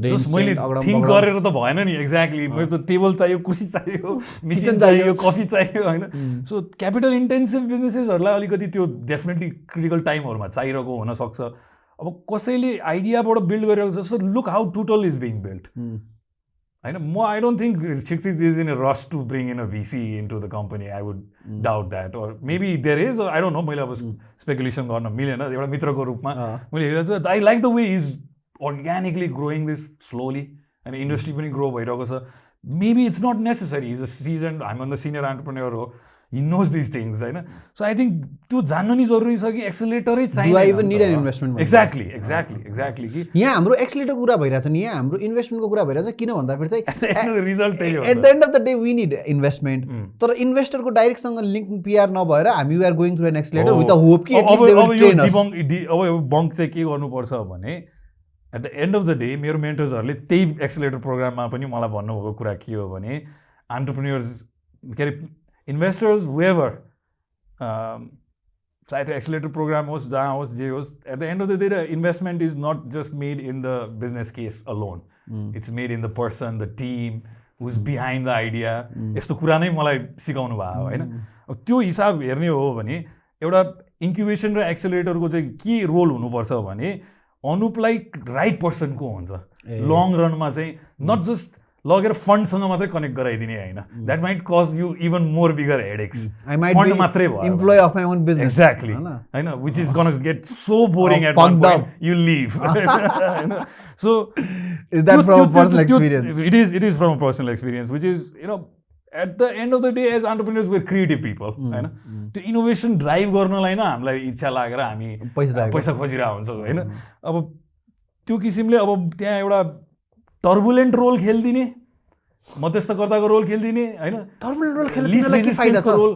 just मैले think गरेर त भएन नि। Exactly, मेरो त टेबल चाहियो, कुर्सी चाहियो, मिसिन चाहियो, कफी चाहियो होइन। सो क्यापिटल इन्टेन्सिभ बिजनेसेसहरूलाई अलिकति त्यो डेफिनेटली क्रिटिकल टाइमहरूमा चाहिरहेको हुनसक्छ। अब कसैले आइडियाबाट बिल्ड गरिरहेको छ, so look how Tootle is being build होइन। म I don't think Sixit is in a rush to bring in a VC into the company. I would doubt that, or maybe there is, I don't know. मैले अब speculation गर्न मिलेन। एउटा मित्रको रूपमा मैले हेरेर चाहिँ I like the way is organically growing this slowly, and industry पनि grow भइरहेको छ। Maybe it's not necessary. He's a seasoned, I'm on the senior entrepreneur हो, he knows these things होइन। So I think त्यो जान्नु नि जरुरी छ कि एक्सेलरेटरै चाहिन्छ। Do I even need an investment? Exactly कि यहाँ हाम्रो एक्सेलरेटर कुरा भइरहेछ नि, यहाँ हाम्रो इन्भेस्टमेन्टको कुरा भइरहेछ। किन भन्दाखेरि चाहिँ रिजल्ट त्यही हो। At the end of the day we need investment, तर इन्भेस्टरको डाइरेक्टसँग लिङ्क पिआर नभएर हामी we are going through an accelerator with a hope कि अब बङ्क चाहिँ के गर्नुपर्छ भने at the end of the day मेरो मेन्टर्सहरूले त्यही एक्सेलरेटर प्रोग्राममा पनि मलाई भन्नुभएको कुरा के हो भने एन्टरप्रेन्योर्स के अरे इन्भेस्टर्स वेभर चाहे त्यो एक्सेलरेटर प्रोग्राम होस्, जहाँ होस्, जे होस्, at the end of the day the investment is not just made in the business case alone, it's made in the person, the team who is behind the idea. यस्तो कुरा नै मलाई सिकाउनु भयो होइन। अब त्यो हिसाब हेर्ने हो भने एउटा इन्क्युबेसन र एक्सेलरेटरको चाहिँ के रोल हुनुपर्छ भने अनुपलाई राइट पर्सनको हुन्छ लङ रनमा चाहिँ, नट जस्ट लगेर फन्डसँग मात्रै कनेक्ट गराइदिने होइन। That might cause you even more bigger headaches. Fund मात्रै भयो, employ of my own business. Exactly होइन, which is gonna get so boring at one point you leave होइन। So is that from a personal experience? It is from a personal experience, which is you know at the end of the day as entrepreneurs were creative people होइन। त्यो innovation drive गर्नलाई नै हामीलाई इच्छा लागेर हामी पैसा खोजिरहेको हुन्छौँ होइन। अब त्यो किसिमले अब त्यहाँ एउटा टर्बुलेन्ट रोल खेलिदिने, मध्यस्थकर्ताको रोल खेलिदिने होइन। टर्बुलेन्ट रोल खेल्नलाई के फाइदा छ? रोल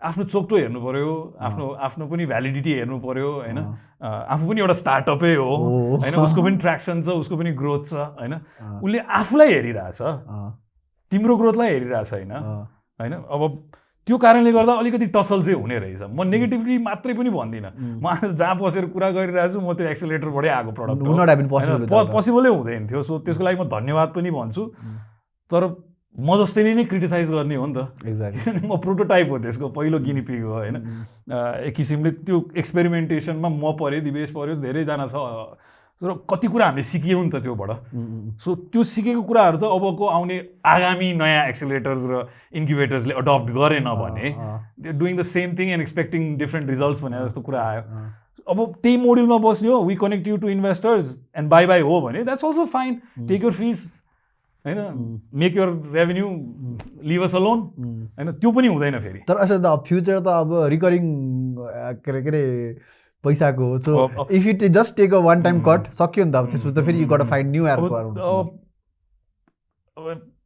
आफ्नो चोक्टो हेर्नु पऱ्यो, आफ्नो पनि भ्यालिडिटी हेर्नु पऱ्यो होइन। आफू पनि एउटा स्टार्टअपै हो होइन, उसको पनि ट्र्याक्सन छ, उसको पनि ग्रोथ छ होइन। उसले आफूलाई हेरिरहेछ, तिम्रो ग्रोथलाई हेरिरहेछ होइन। अब त्यो कारणले गर्दा अलिकति टसल चाहिँ हुने रहेछ। म नेगेटिभली मात्रै पनि भन्दिनँ, म आज जहाँ बसेर कुरा गरिरहेको छु म त्यो एक्सेलरेटरबाटै आएको प्रडक्ट हो, पोसिबलै हुँदैन थियो। सो त्यसको लागि म धन्यवाद पनि भन्छु। तर म जस्तैले नै क्रिटिसाइज गर्ने हो नि त। एक्ज्याक्टली, म प्रोटोटाइप हो त्यसको, पहिलो गिनिपिग हो होइन। एक किसिमले त्यो एक्सपेरिमेन्टेसनमा म परेँ, दिवेश पऱ्यो, धेरैजना छ तर कति कुरा हामीले सिक्यौँ नि त त्योबाट सो त्यो सिकेको कुराहरू त अबको आउने आगामी नयाँ एक्सेलेरेटर्स र इन्क्युबेटर्सले अडप्ट गरेन भने they doing the same thing and expecting different results भने जस्तो कुरा आयो अब त्यही मोड्युलमा बस्ने हो we connect you to investors and bye bye हो भने that's also fine take your fees होइन make your revenue leave us alone होइन त्यो पनि हुँदैन फेरि तर असल त फ्युचर त अब रिकरिङ के अरे पैसाको हो so if it just take a one time cut सक्यो नि त अब त्यसपछि त फेरि you got to find new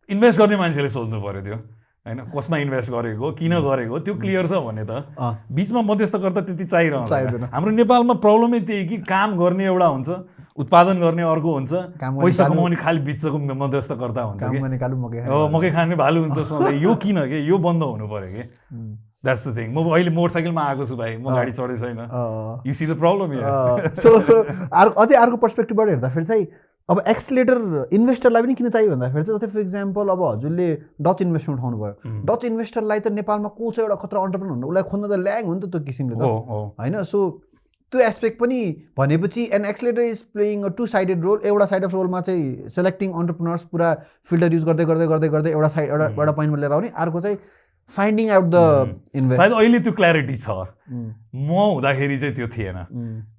invest गर्ने मान्छेले सोच्नु पर्यो त्यो होइन कसमा इन्भेस्ट गरेको किन गरेको त्यो क्लियर छ भने त बिचमा मध्यस्थकर्ता त्यति चाहिरहन्छ हाम्रो नेपालमा प्रब्लमै त्यही कि काम गर्ने एउटा हुन्छ उत्पादन गर्ने अर्को हुन्छ पैसा कमाउने खालि बिचको मध्यस्थकर्ता हुन्छ मकै खाने भालु हुन्छ सधैँ यो किन के यो बन्द हुनु पर्यो कि द्याट्स द थिङ म अहिले मोटरसाइकलमा आएको छु भाइ म गाडी चढेको छैन you see the problem so अझै अर्को पर्सपेक्टिभबाट हेर्दाखेरि चाहिँ अब एक्सेलेरेटर इन्भेस्टरलाई पनि किन चाहियो भन्दाखेरि चाहिँ जस्तै फर इक्जाम्पल अब हजुरले डच इन्भेस्टमेन्ट उठाउनु भयो डच इन्भेस्टरलाई त नेपालमा को छ एउटा खतरा अन्टरप्रेन्योर हुनु उसलाई खोज्न त ल्याङ हो नि त त्यो किसिमले त होइन सो त्यो एस्पेक्ट पनि भनेपछि an accelerator is playing a two sided role एउटा साइड अफ रोलमा चाहिँ सेलेक्टिङ अन्टरप्रेन्योर्स पुरा फिल्टर युज गर्दै गर्दै गर्दै गर्दै एउटा साइड एउटा पोइन्टमा लिएर आउने अर्को चाहिँ फाइन्डिङ आउट द इन्भेस्ट सायद अहिले त्यो क्ल्यारिटी छ म हुँदाखेरि चाहिँ त्यो थिएन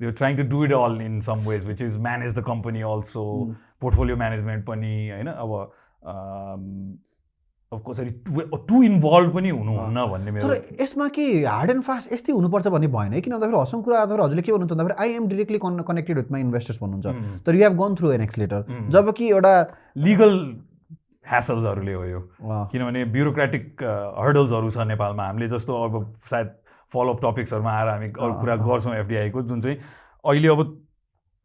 यो trying to do it all in some ways which is manage the company also portfolio management पनि होइन अब कसरी टु इन्भल्भ पनि हुनुहुन्न भन्ने मेरो तर यसमा के हार्ड एन्ड फास्ट यस्तै हुनुपर्छ भन्ने भएन किन भन्दाखेरि हसम कुरा आएर हजुरले के भन्नुहुन्छ भन्दाखेरि I am directly connected with my investors भन्नुहुन्छ तर you have gone through an accelerator जबकि एउटा लिगल ह्यासल्सहरूले हो यो किनभने ब्युरोक्रेटिक हर्डल्सहरू छ नेपालमा हामीले जस्तो अब सायद फलोअप टपिक्सहरूमा आएर हामी अरू कुरा गर्छौँ एफडिआईको जुन चाहिँ अहिले अब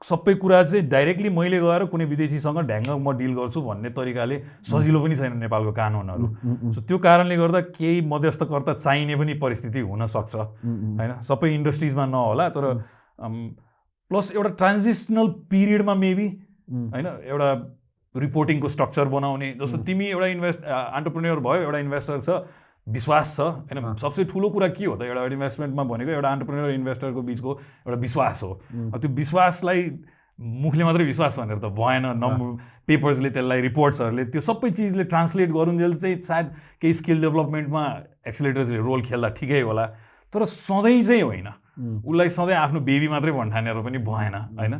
सबै कुरा चाहिँ डाइरेक्टली मैले गएर कुनै विदेशीसँग ढ्याङ्ग म डिल गर्छु भन्ने तरिकाले सजिलो पनि छैन नेपालको कानुनहरू सो त्यो कारणले गर्दा केही मध्यस्थकर्ता चाहिने पनि परिस्थिति हुनसक्छ होइन सबै इन्डस्ट्रिजमा नहोला तर प्लस एउटा ट्रान्जिसनल पिरियडमा मेबी होइन एउटा रिपोर्टिङको स्ट्रक्चर बनाउने जस्तो तिमी एउटा एन्टरप्रेन्योर भयो एउटा इन्भेस्टर छ विश्वास छ होइन सबसे ठुलो कुरा के हो त एउटा इन्भेस्टमेन्टमा भनेको एउटा एन्टरप्रेन्योर इन्भेस्टरको बिचको एउटा विश्वास हो त्यो विश्वासलाई मुखले मात्रै विश्वास भनेर त भएन पेपर्सले त्यसलाई रिपोर्ट्सहरूले त्यो सबै चिजले ट्रान्सलेट गरुन्जेल चाहिँ सायद केही स्किल डेभलपमेन्टमा एक्सेलेरेटर्सले रोल खेल्दा ठिकै होला तर सधैँ चाहिँ होइन उसलाई सधैँ आफ्नो बेबी मात्रै भन्ठानेर पनि भएन होइन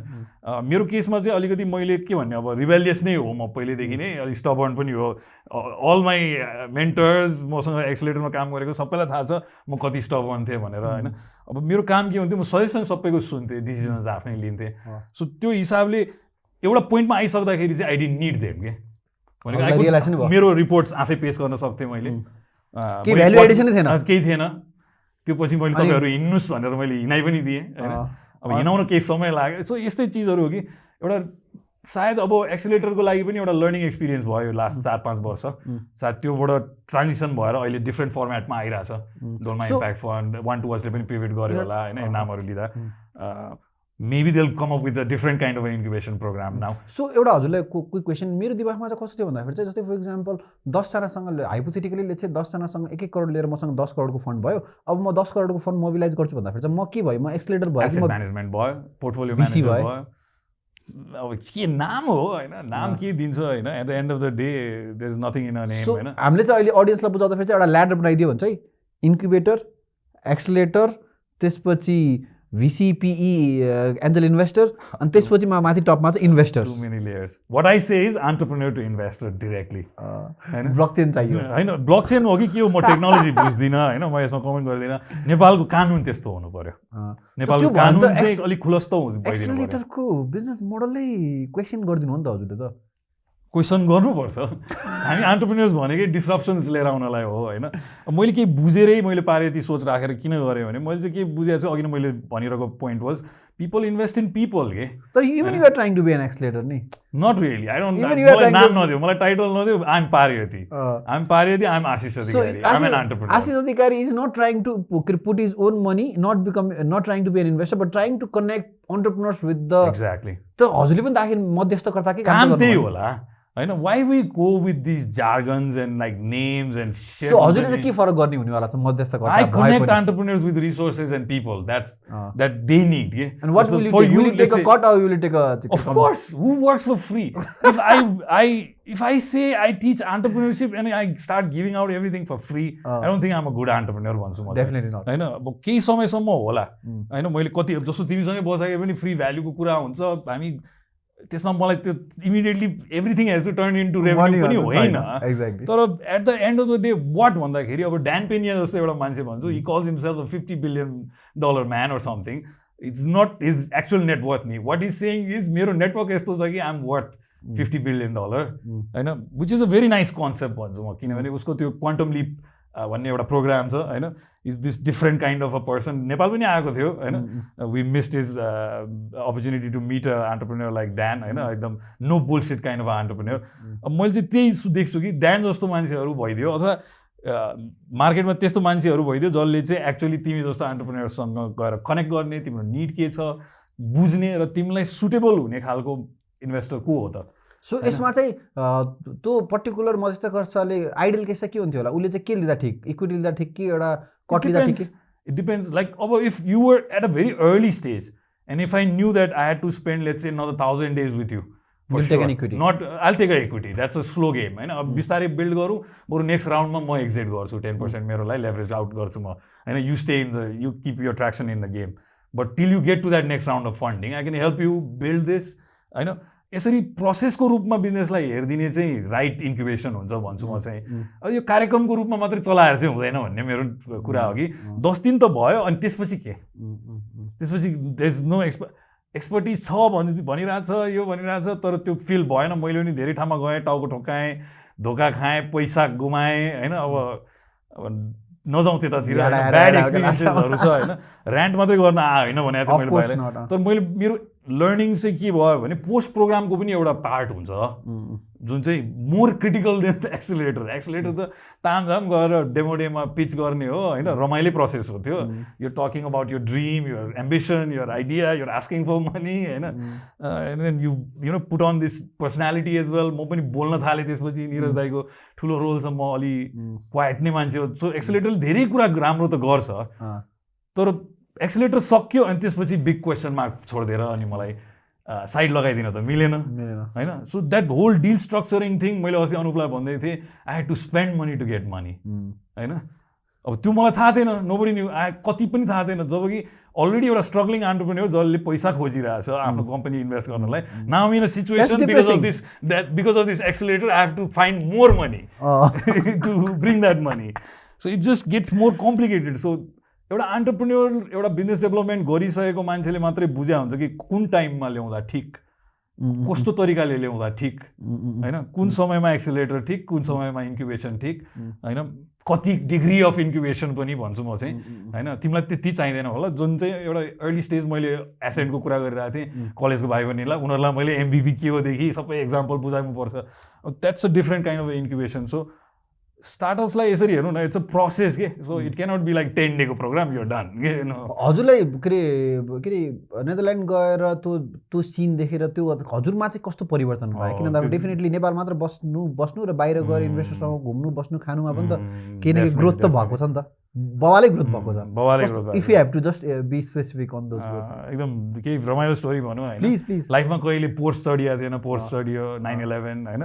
मेरो केसमा चाहिँ अलिकति मैले के भन्ने अब रिबेलियस नै हो म पहिल्यैदेखि नै अलिक स्टबर्न पनि हो अल माई मेन्टर्स मसँग एक्सेलेरेटरमा काम गरेको सबैलाई थाहा छ म कति स्टबर्न थिएँ भनेर होइन अब मेरो काम के हुन्थ्यो म सजेसन सबैको सुन्थेँ डिसिजन्स आफ्नै लिन्थेँ सो त्यो हिसाबले एउटा पोइन्टमा आइसक्दाखेरि चाहिँ आई डिडन्ट निड देम के भनेको मेरो रिपोर्ट्स आफै पेस गर्न सक्थेँ मैले केही थिएन त्यो पछि मैले तपाईँहरू हिँड्नुहोस् भनेर मैले हिँडाइ पनि दिएँ होइन अब हिँडाउन केही समय लाग्यो सो यस्तै चिजहरू हो कि एउटा सायद अब एक्सेलेरेटरको लागि पनि एउटा लर्निङ एक्सपिरियन्स भयो लास्ट 4-5 वर्ष सायद त्योबाट ट्रान्जिसन भएर अहिले डिफ्रेन्ट फर्मेटमा आइरहेछ don't mind impact fund one to वाचले पनि पिभट गर्यो होला होइन नामहरू लिँदा maybe they'll come up with a different kind of incubation program now so एउटा हजुरलाई कोही क्वेसन मेरो दिमागमा चाहिँ कस्तो थियो भन्दाखेरि चाहिँ जस्तै फर इक्जाम्पल 10जनासँग हाइपोथेटिकली चाहिँ 10जनासँग 1-1 करोड लिएर मसँग 10 करोडको फन्ड भयो अब म 10 करोडको फन्ड मोबिलाइज गर्छु भन्दाखेरि चाहिँ म के भयो म एक्सेलेरेटर भयो म्यानेजमेन्ट भयो पोर्टफोलियो म्यानेजर भयो अब के नाम हो होइन नाम के दिन्छ होइन at the end of the day there is nothing in a name होइन हामीले चाहिँ अहिले अडियन्सलाई बुझाउँदाखेरि चाहिँ एउटा ल्याडर बनाइदियो भने चाहिँ इन्क्युबेटर एक्सेलेरेटर त्यसपछि VCPE एन्जल इन्भेस्टर अनि त्यसपछि माथि टपमा चाहिँ investor too many layers what I say is entrepreneur to investor directly हैन ब्लकचेन चाहियो हैन ब्लकचेन हो कि के हो म टेक्नोलोजी बुझ्दिनँ हैन म यसमा कमेन्ट गर्दिनँ नेपालको कानुन त्यस्तो हुनु पर्यो नेपालको कानुन चाहिँ अलिक खुलस्त हुनु पर्यो एक्सेलेरेटरको बिजनेस मोडलै क्वेशन गर्दिनु हो नि त हजुरले त क्वेसन गर्नुपर्छ हामी एन्टरप्रेन्योर्स भनेकै डिस्रप्सन्स लिएर आउनलाई हो होइन मैले केही बुझेरै मैले पारेती सोच राखेर किन गरेँ भने मैले चाहिँ के बुझेको छु अघि नै मैले भनिरहेको point was people invest in people के तर even you are trying to be an accelerator नि नट रियली आई डोन्ट नाम नदियो मलाई टाइटल नदियो I am Parayati I am Ashish Adhikari I am an entrepreneur Ashish Adhikari is not trying to put his own money not trying to be an investor but trying to connect entrepreneurs with the exactly त हजुरले पनि त आखिर मध्यस्थकर्ताकै काम त्यही होला होइन why we go with these jargons and like names and shit. So हजुरले चाहिँ के फरक गर्ने हुनेवाला छ मध्यस्थकर्ता I connect entrepreneurs with resources and people that they need. Yeah? And what will you take a cut or will you take a of course, who works for free? If I say I teach entrepreneurship and I start giving out everything for free, I don't think I'm a good entrepreneur भन्छु म. Definitely not. हैन अब केही समयसम्म होला हैन मैले कति जस्तो तिमीसँगै बसाके पनि फ्री भ्यालुको कुरा हुन्छ हामी त्यसमा मलाई त्यो immediately everything has to turn into revenue पनि होइन. तर at the end of the day what भन्दाखेरि अब ड्यान पेनिया जस्तो एउटा मान्छे भन्छु he calls himself a $50 billion man or something. It's not his actual net worth नि. वाट इज सेइङ इज मेरो नेटवर्क यस्तो छ कि आइ एम वर्थ $50 billion होइन, which is a very nice concept भन्छु म. किनभने उसको त्यो क्वान्टम लिप भन्ने एउटा प्रोग्राम छ होइन. Is this different kind of a person. Nepal पनि आएको थियो होइन. We missed his opportunity to meet a entrepreneur like Dan होइन. एकदम no bullshit kind of entrepreneur. अब मैले चाहिँ त्यही देख्छु कि ड्यान जस्तो मान्छेहरू भइदियो अथवा मार्केटमा त्यस्तो मान्छेहरू भइदियो जसले चाहिँ एक्चुअली तिमी जस्तो एन्टरप्रेन्योरसँग गएर कनेक्ट गर्ने, तिम्रो निड के छ बुझ्ने र तिमीलाई सुटेबल हुने खालको इन्भेस्टर को हो त. सो यसमा चाहिँ त्यो पर्टिकुलर मध्यस्थकर्ताले आइडियल केस चाहिँ के हुन्थ्यो होला? उसले चाहिँ के लिँदा ठिक, इक्विटी लिँदा ठिक कि एउटा कट लिँदा ठिक? It depends. लाइक अब if you were at a very early stage and if I knew that I had to spend let's say another 1000 days with you, not I'll take a equity. That's a slow game होइन. अब बिस्तारै build गरौँ, बरु next राउन्डमा म exit गर्छु 10% मेरोलाई leverage out गर्छु म होइन. You stay in the you keep your traction in the game, but till you get to that next round of funding I can help you build this होइन. यसरी प्रोसेसको रूपमा बिजनेसलाई हेरिदिने चाहिँ राइट इन्क्युबेसन हुन्छ भन्छु म चाहिँ. अब यो कार्यक्रमको रूपमा मात्रै चलाएर चाहिँ हुँदैन भन्ने मेरो कुरा हो कि 10 दिन त भयो अनि त्यसपछि के? त्यसपछि देयर इज नो एक्सपर्टिज छ भनिरहेछ, यो भनिरहेछ, तर त्यो फिल भएन. मैले पनि धेरै ठाउँमा गएँ, टाउको ठोक्काएँ, धोका खाएँ, पैसा गुमाएँ होइन. अब नजाउँ त्यतातिर, ब्याड एक्सपिरियन्सेसहरू छ होइन. ऱ्यान्ट मात्रै गर्न होइन भने त मैले बाहिर. तर मैले मेरो लर्निङ चाहिँ के भयो भने पोस्ट प्रोग्रामको पनि एउटा पार्ट हुन्छ जुन चाहिँ more critical than the accelerator. Accelerator त तामझाम गरेर डेमोडेमा पिच गर्ने हो होइन. रमाइलो प्रोसेस हो त्यो. You talking about your dream, your ambition, your idea, your asking for money होइन. And then you know put on this personality as well. म पनि बोल्न थालेँ त्यसपछि. निरज दाईको ठुलो रोल छ, म अलि क्वाइट नै मान्छे हो. सो एक्सेलरेटरले धेरै कुरा राम्रो त गर्छ, तर एक्सेलरेटर सक्यो अनि त्यसपछि बिग क्वेसन मार्क छोडिदिएर अनि मलाई साइड लगाइदिन त मिलेन होइन. So that whole deal structuring thing मैले अस्ति अनुपलाई भन्दै थिएँ. I had to spend money to get money होइन. अब त्यो मलाई थाहा थिएन, नोबडी न्यू. कति पनि थाहा थिएन. जब कि अलरेडी एउटा स्ट्रगलिङ एन्टरप्रेन्योर जसले पैसा खोजिरहेछ आफ्नो कम्पनी इन्भेस्ट गर्नलाई. Now in a situation because of this accelerator I have to find more money to bring that money. So it just gets more complicated. So एउटा एन्टरप्रेन्योर, एउटा business development गरिसकेको मान्छेले मात्रै बुझ्या हुन्छ कि कुन टाइममा ल्याउँदा ठिक, कस्तो तरिकाले ल्याउँदा ठिक होइन. कुन समयमा एक्सेलरेटर ठिक, कुन समयमा इन्क्युबेसन ठिक होइन. कति डिग्री अफ इन्क्युबेसन पनि भन्छु म चाहिँ होइन. तिमीलाई त्यति चाहिँदैन होला. जुन चाहिँ एउटा अर्ली स्टेज मैले एसेन्टको कुरा गरिरहेको थिएँ कलेजको भाइ बहिनीलाई, उनीहरूलाई मैले एमबिपी के होदेखि सबै एक्जाम्पल बुझाउनु पर्छ. That's a different kind of incubation. So स्टार्टअप्सलाई यसरी हेर्नु न, इट्स अ प्रोसेस के. So it cannot be like 10 डेको प्रोग्राम, युर डन के. हजुरलाई के अरे नेदरल्यान्ड गएर त्यो सिन देखेर त्यो हजुरमा चाहिँ कस्तो परिवर्तन भयो? किनभने अब डेफिनेटली नेपाल मात्र बस्नु र बाहिर गएर इन्भेस्टरसँग घुम्नु बस्नु खानुमा पनि त केही न केही ग्रोथ त भएको छ नि त. बवालै ग्रोथ भएको छ. बवालै growth. If you have to just be specific on those growth. एकदम केही रमाइलो स्टोरी भनौँ होइन. प्लिज. लाइफमा कहिले पोर्स चढिएको थिएन. पोर्स चढियो, 9/11 होइन.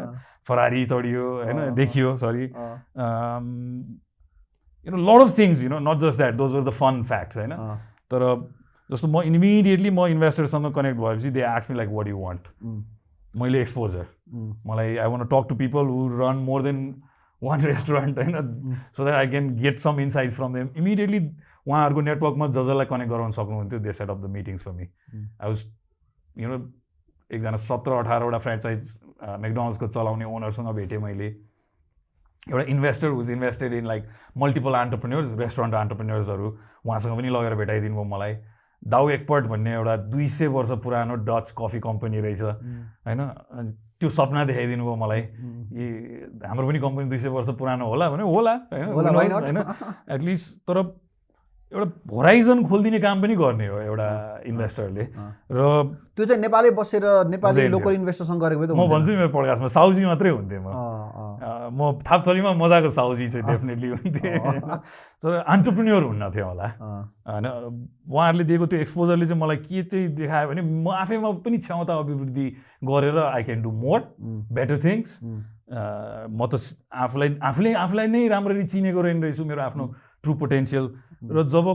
फरारी चढियो होइन, देखियो. Sorry you know lot of things, you know not just that. Those were the fun facts होइन. तर जस्तो म इमिडिएटली म इन्भेस्टरसँग कनेक्ट भएपछि they ask me like what you want. मैले एक्सपोजर, मलाई I want to talk to people who run more than one restaurant होइन. So that I can get some insights from them. Immediately उहाँहरूको नेटवर्कमा जसलाई connect गराउन सक्नुहुन्थ्यो they set up the meetings for me. I was you know एकजना 17-18वटा franchise मेकडोनल्ड्सको चलाउने ओनरसँग भेटेँ मैले. एउटा investor who's invested in like multiple entrepreneurs, restaurant एन्टरप्रेन्योर्सहरू, उहाँसँग पनि लगेर भेटाइदिनु भयो मलाई. डाउ एक्पर्ट भन्ने एउटा 200 वर्ष पुरानो डच कफी कम्पनी रहेछ होइन. त्यो सपना देखाइदिनु भयो मलाई. हाम्रो पनि कम्पनी 200 वर्ष पुरानो होला भने होला होइन एटलिस्ट. तर एउटा होराइजन खोलिदिने काम पनि गर्ने हो एउटा इन्भेस्टरले र त्यो चाहिँ नेपालै बसेर नेपाली लोकल इन्भेस्टरसँग गरेको भए त म भन्छु मेरो पडकास्टमा साउजी मात्रै हुन्थेँ म थापथलीमा मजाको साउजी चाहिँ डेफिनेटली हुन्थेँ तर एन्टरप्रेन्योर हुन्न थियो होला होइन उहाँहरूले दिएको त्यो एक्सपोजरले चाहिँ मलाई के चाहिँ देखायो भने म आफैमा पनि क्षमता अभिवृद्धि गरेर I can do more better things म त आफूलाई नै राम्ररी चिनेको रहेछु मेरो आफ्नो ट्रु पोटेन्सियल र जब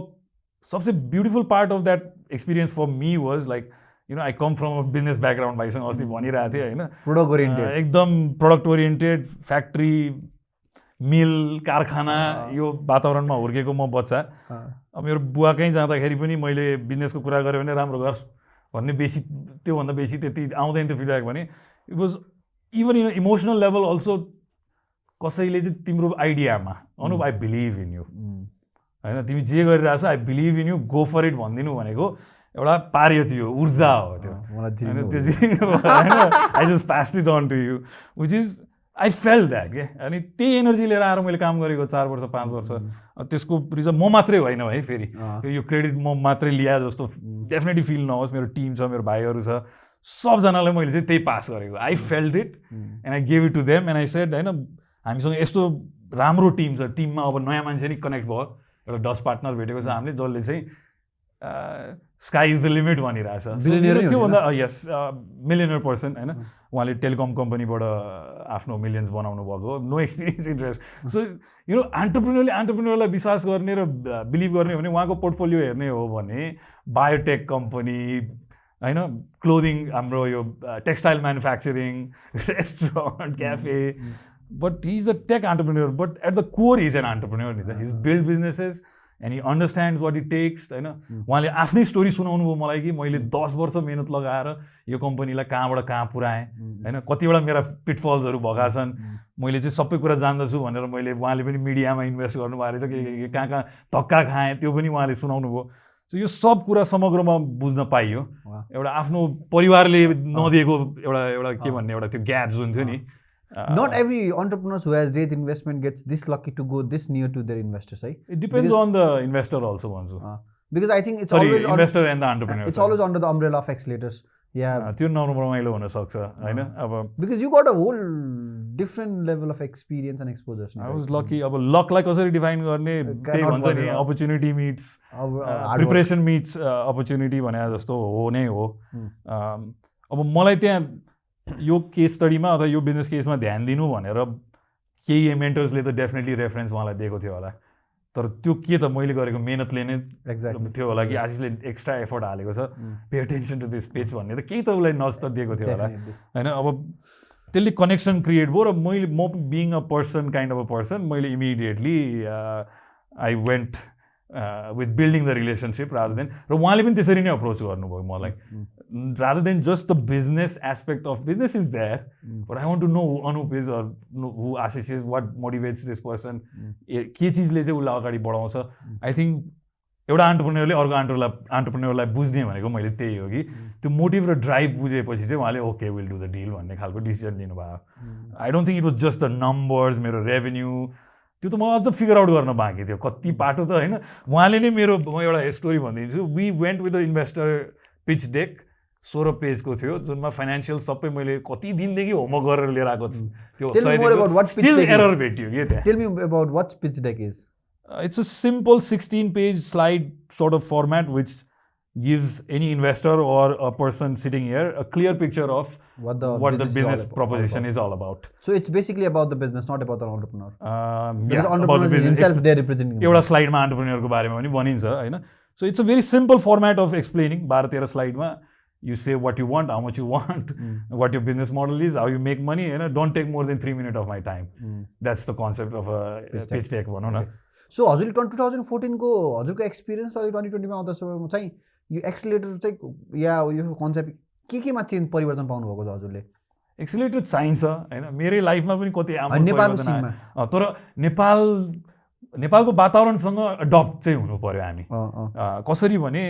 सबसे beautiful part of that experience for me was like I come from a business background भाइसँग अस्ति भनिरहेको थिएँ होइन प्रोडक्ट ओरिएन्टेड एकदम प्रोडक्ट ओरिएन्टेड फ्याक्ट्री मिल कारखाना यो वातावरणमा हुर्केको म बच्चा अब मेरो बुवा कहीँ जाँदाखेरि पनि मैले बिजनेसको कुरा गरेँ भने राम्रो गर भन्ने बेसी त्योभन्दा बेसी त्यति आउँदैन त्यो फिडब्याक भने it was even in emotional level also कसैले चाहिँ तिम्रो आइडियामा Anup I believe in you होइन तिमी जे गरिरहेछ I believe in you go for it भनिदिनु भनेको एउटा पार्यती हो ऊर्जा हो त्यो होइन त्यो चाहिँ I just passed it on to you which is I felt that के अनि त्यही एनर्जी लिएर आएर मैले काम गरेको 4 वर्ष 5 वर्ष त्यसको रिजन म मात्रै होइन है फेरि यो क्रेडिट म मात्रै लिया जस्तो डेफिनेटली फिल नहोस् मेरो टिम छ मेरो भाइहरू छ सबजनालाई मैले चाहिँ त्यही पास गरेको I felt it and I gave it to them and I said होइन हामीसँग यस्तो राम्रो टिम छ टिममा अब नयाँ मान्छे नि कनेक्ट भयो एउटा 10 पार्टनर भेटेको छ हामीले जसले चाहिँ स्काई इज द लिमिट भनिरहेछ त्योभन्दा यस मिलियनर पर्सन होइन उहाँले टेलिकम कम्पनीबाट आफ्नो मिलियन्स बनाउनु भएको no experience interest so you know एन्टरप्रेन्योरलाई विश्वास गर्ने र बिलिभ गर्ने हो भने उहाँको पोर्टफोलियो हेर्ने हो भने बायोटेक कम्पनी होइन क्लोदिङ हाम्रो यो textile manufacturing restaurant cafe but he is a tech entrepreneur but at the core is an entrepreneur नि त his build businesses and he understands what it takes होइन उहाँले आफ्नै स्टोरी सुनाउनु भयो मलाई कि मैले 10 वर्ष मेहनत लगाएर यो कम्पनीलाई कहाँबाट कहाँ पुऱ्याएँ होइन कतिवटा मेरा पिटफल्सहरू भएका छन् मैले चाहिँ सबै कुरा जान्दछु भनेर मैले उहाँले पनि मिडियामा इन्भेस्ट गर्नुभएको रहेछ के कहाँ धक्का खाएँ त्यो पनि उहाँले सुनाउनु भयो सो यो सब कुरा समग्रमा बुझ्न पाइयो एउटा आफ्नो परिवारले नदिएको एउटा के भन्ने एउटा त्यो ग्याप जुन थियो नि Not every entrepreneurs who has raised investment gets this lucky to go this near to their investors, right? It depends on the investor also, Vansu. Because I think it's always investor and the entrepreneur. It's always under the umbrella of accelerators. Yeah. त्यो नरमाइलो हुन सक्छ हैन अब because you got a whole different level of experience and exposure. I was lucky. अब luck like कसरी define गर्ने त्यही भन्छ नि opportunity meets preparation meets opportunity भने जस्तो हो नै हो. अब मलाई त्यहाँ यो केस स्टडीमा अथवा यो बिजनेस केसमा ध्यान दिनु भनेर केही मेन्टर्सले त डेफिनेटली रेफरेन्स उहाँलाई दिएको थियो होला तर त्यो के त मैले गरेको मेहनतले नै थियो होला कि आशिषले एक्स्ट्रा एफर्ट हालेको छ pay attention to this page भन्ने त केही त उसलाई नज त दिएको थियो होला होइन अब त्यसले कनेक्सन क्रिएट भयो र म being a person kind of a person मैले immediately I went with building the relationship rather than र उहाँले पनि त्यसरी नै अप्रोच गर्नुभयो मलाई rather than just the business aspect of business is there but I want to know who Anup is or who Aashish is, what motivates this person के चीजले चाहिँ उसलाई अगाडि बढाउँछ I think एउटा एन्टरप्रेन्योरले अर्को एन्टरप्रेन्योरलाई बुझ्ने भनेको मैले त्यही हो कि त्यो मोटिभ र ड्राइभ बुझेपछि चाहिँ उहाँले okay will do the deal भन्ने खालको डिसिजन लिनुभयो I don't think it was just the numbers मेरो रेभेन्यू त्यो त म अझ फिगर आउट गर्न बाँकी थियो कति पाटो त होइन उहाँले नै मेरो म एउटा स्टोरी भनिदिन्छु we went with the investor pitch deck 16 पेजको थियो जुनमा फाइनेन्सियल सबै मैले कति दिनदेखि होमवर्क गरेर लिएर आएको त्यो स्टिल एरर भेटियो के त्यहाँ tell me about what pitch deck is it's a simple 16 page slide sort of format which gives any investor or a person sitting here a clear picture of what the business proposition is all about. So it's basically about the business, not about the entrepreneur. Yeah, about the business himself they're representing. एउटा स्लाइडमा एन्टरप्रेन्योरको बारेमा पनि भनिन्छ हैन so it's a very simple format of explaining 12-13 स्लाइडमा you say what you want, how much you want, what your business model is, how you make money, don't take more than 3 minutes of my time. That's the concept of a pitch deck भनौँ न. So हजुरले 2014 को हजुरको experience अहिले 2020 मा आउँदा चाहिँ यो एक्सेलरेटर चाहिँ या यो कन्सेप्ट केमा चेन्ज परिवर्तन पाउनु भएको छ हजुरले एक्सेलरेटर चाहिन्छ हैन मेरै लाइफमा पनि कति परिवर्तन तर नेपालको वातावरणसँग अडप्ट चाहिँ हुनु पर्यो हामी कसरी भने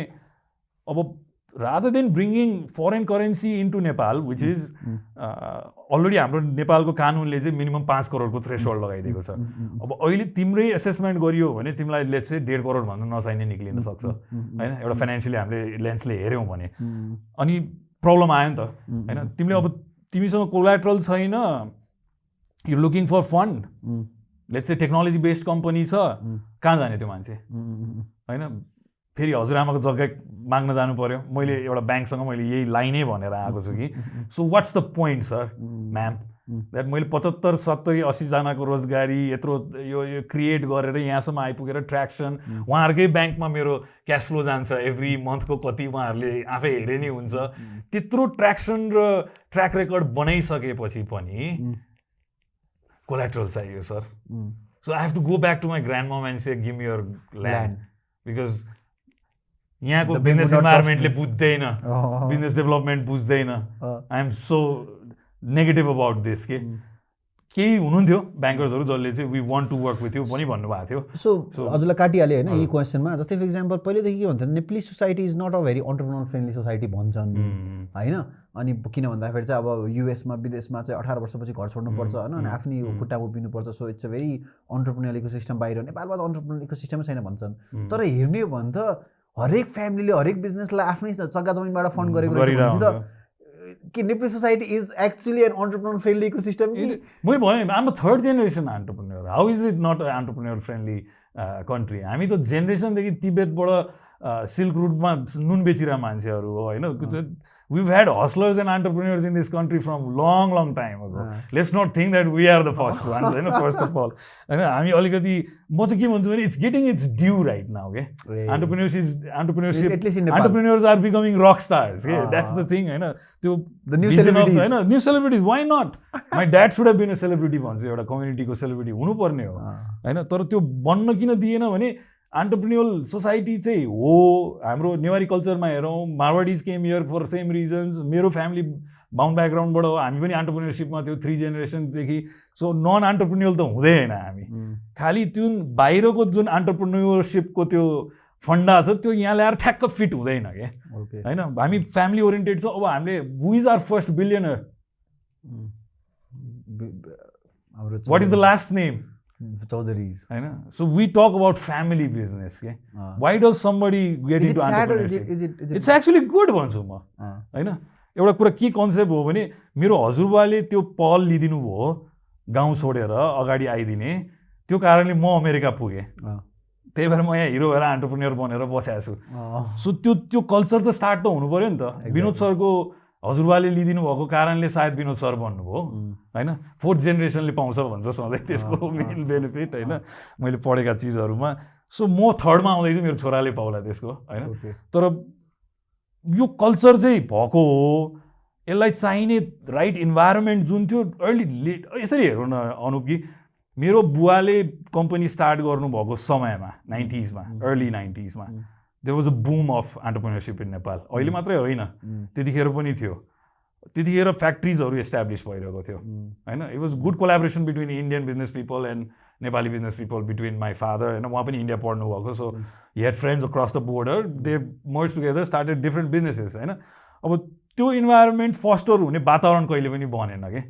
अब rather than bringing foreign currency into Nepal, which is already हाम्रो नेपालको कानुनले चाहिँ मिनिमम 5 करोडको थ्रेसहोल्ड लगाइदिएको छ। अब अहिले तिम्रै एसेसमेन्ट गरियो भने तिमीलाई लेट्स से 1.5 करोड भन्दा नचाहिने निक्लिन सक्छ हैन, एउटा फाइनान्शियली हामीले लेन्सले हेर्यौँ भने। अनि प्रब्लम आयो नि त हैन, तिमीले अब तिमीसँग कोलाट्रल छैन, you looking for fund, let's say technology based company छ, कहाँ जाने त्यो मान्छे हैन? फेरि हजुरआमाको जग्गा माग्न जानु पर्यो, मैले एउटा ब्याङ्कसँग मैले यही लाइनै भनेर आएको छु कि so what's the point sir ma'am that मैले 75, 70, 80 जनाको रोजगारी यत्रो यो क्रिएट गरेर यहाँसम्म आइपुगेर ट्र्याक्सन, उहाँहरूकै ब्याङ्कमा मेरो क्यास फ्लो जान्छ एभ्री मन्थको कति उहाँहरूले आफै हेरे नै हुन्छ, त्यत्रो ट्र्याक्सन र ट्र्याक रेकर्ड बनाइसकेपछि पनि कोलाट्रल चाहियो sir. So I have to go back to my grand mom and say give me your land, because यहाँको बिजनेस इन्भाइरोमेन्टले बुझ्दैन, बिजनेस डेभलपमेन्ट बुझ्दैन। I am so negative about this के केही हुनुहुन्थ्यो ब्याङ्कर्सहरू जसले चाहिँ we want to work with you पनि भन्नुभएको थियो। सो हजुरलाई काटिहाल्यो होइन यही क्वेसनमा। जस्तै फर इक्जाम्पल पहिलेदेखि के भन्छ Nepali society is not a very entrepreneur friendly society भन्छन् होइन। अनि किन भन्दाखेरि चाहिँ अब युएसमा विदेशमा चाहिँ 18 वर्षपछि घर छोड्नुपर्छ होइन, अनि आफ्नै खुट्टा उभिनुपर्छ। So it's a very entrepreneur ecosystem बाहिर, नेपालमा त अन्टरप्रेन्योर इकोसिस्टमै छैन भन्छन्। तर हेर्ने हो भने त हरेक फ्यामिलीले हरेक बिजनेसलाई आफ्नै जग्गा जमिनबाट फन्ड गरेको रहेछ त कि Nepali society is actually an entrepreneur friendly ecosystem. मैले भने I'm third generation entrepreneur, how is it not entrepreneur friendly country? हामी त जेनेरेसनदेखि तिब्बतबाट सिल्क रुटमा नुन बेचिरहेको मान्छेहरू हो होइन। We've had hustlers and entrepreneurs in this country from long time ago. Let's not think that we are the first ones, you know, first of all. हामी अलिकति म चाहिँ के भन्छु भने it's getting its due right now, okay? Entrepreneurship, entrepreneurs are becoming rock stars, okay? That's the thing, हैन? त्यो the new celebrities, हैन? New celebrities, why not? My dad should have been a celebrity भन्छु, एउटा कम्युनिटीको celebrity हुनुपर्ने हो हैन। तर त्यो बन्न किन दिएन भने एन्टरप्रेन्योर सोसाइटी चाहिँ हो। हाम्रो नेवारी कल्चरमा हेरौँ, Marwaris came here for same reasons, मेरो फ्यामिली बााउन्ड ब्याकग्राउन्डबाट हो, हामी पनि एन्टरप्रेन्योरसिपमा थियो 3 जेनेरेसनदेखि। सो नन एन्टरप्रेन्योर त हुँदै होइन हामी, खालि त्यो बाहिरको जुन एन्टरप्रेन्योरसिपको त्यो फन्डा छ त्यो यहाँ ल्याएर ठ्याक्क फिट हुँदैन क्या होइन। हामी फ्यामिली ओरिएन्टेड छ। अब हामीले who is our first billionaire? What is the last name? Chaudharies, हैन। So we talk about family business, okay? Why does somebody get into entrepreneurship? It's actually good भन्छु म हैन। एउटा कुरा के कन्सेप्ट हो भने मेरो हजुरबाले त्यो पहल लिदिनु भयो गाउँ छोडेर अगाडि आइदिने, त्यो कारणले म अमेरिका पुगेँ, त्यही भएर म यहाँ हिरो भएर एन्टरप्रेन्योर बनेर बसेको छु। सो त्यो कल्चर त स्टार्ट त हुनु पर्यो नि त। विनोद सरको हजुरबाले लिदिनु भएको कारणले सायद विनोद सर बन्नुभयो होइन। 4th जेनेरेसनले पाउँछ भन्छ सधैँ त्यसको मेन बेनिफिट होइन, मैले पढेका चिजहरूमा। सो म 3rdमा आउँदैछु, मेरो छोराले पाउला त्यसको होइन। तर यो कल्चर चाहिँ भएको हो, यसलाई चाहिने राइट इन्भाइरोमेन्ट जुन थियो अर्ली लेट। यसरी हेरौँ न अनुप कि मेरो बुवाले कम्पनी स्टार्ट गर्नुभएको समयमा 90s मा, अर्ली 90s मा there was a boom of entrepreneurship in Nepal. अहिले मात्रै होइन, त्यतिखेर पनि थियो। त्यतिखेर फ्याक्ट्रिजहरू एस्टाब्लिस भइरहेको थियो होइन। It was good collaboration between Indian business people and Nepali business people, between my father होइन। उहाँ पनि इन्डिया पढ्नु भएको, so Hee had friends across the border, they merge together started different businesses होइन। अब त्यो इन्भाइरोमेन्ट फस्टर हुने वातावरण कहिले पनि बनेन कि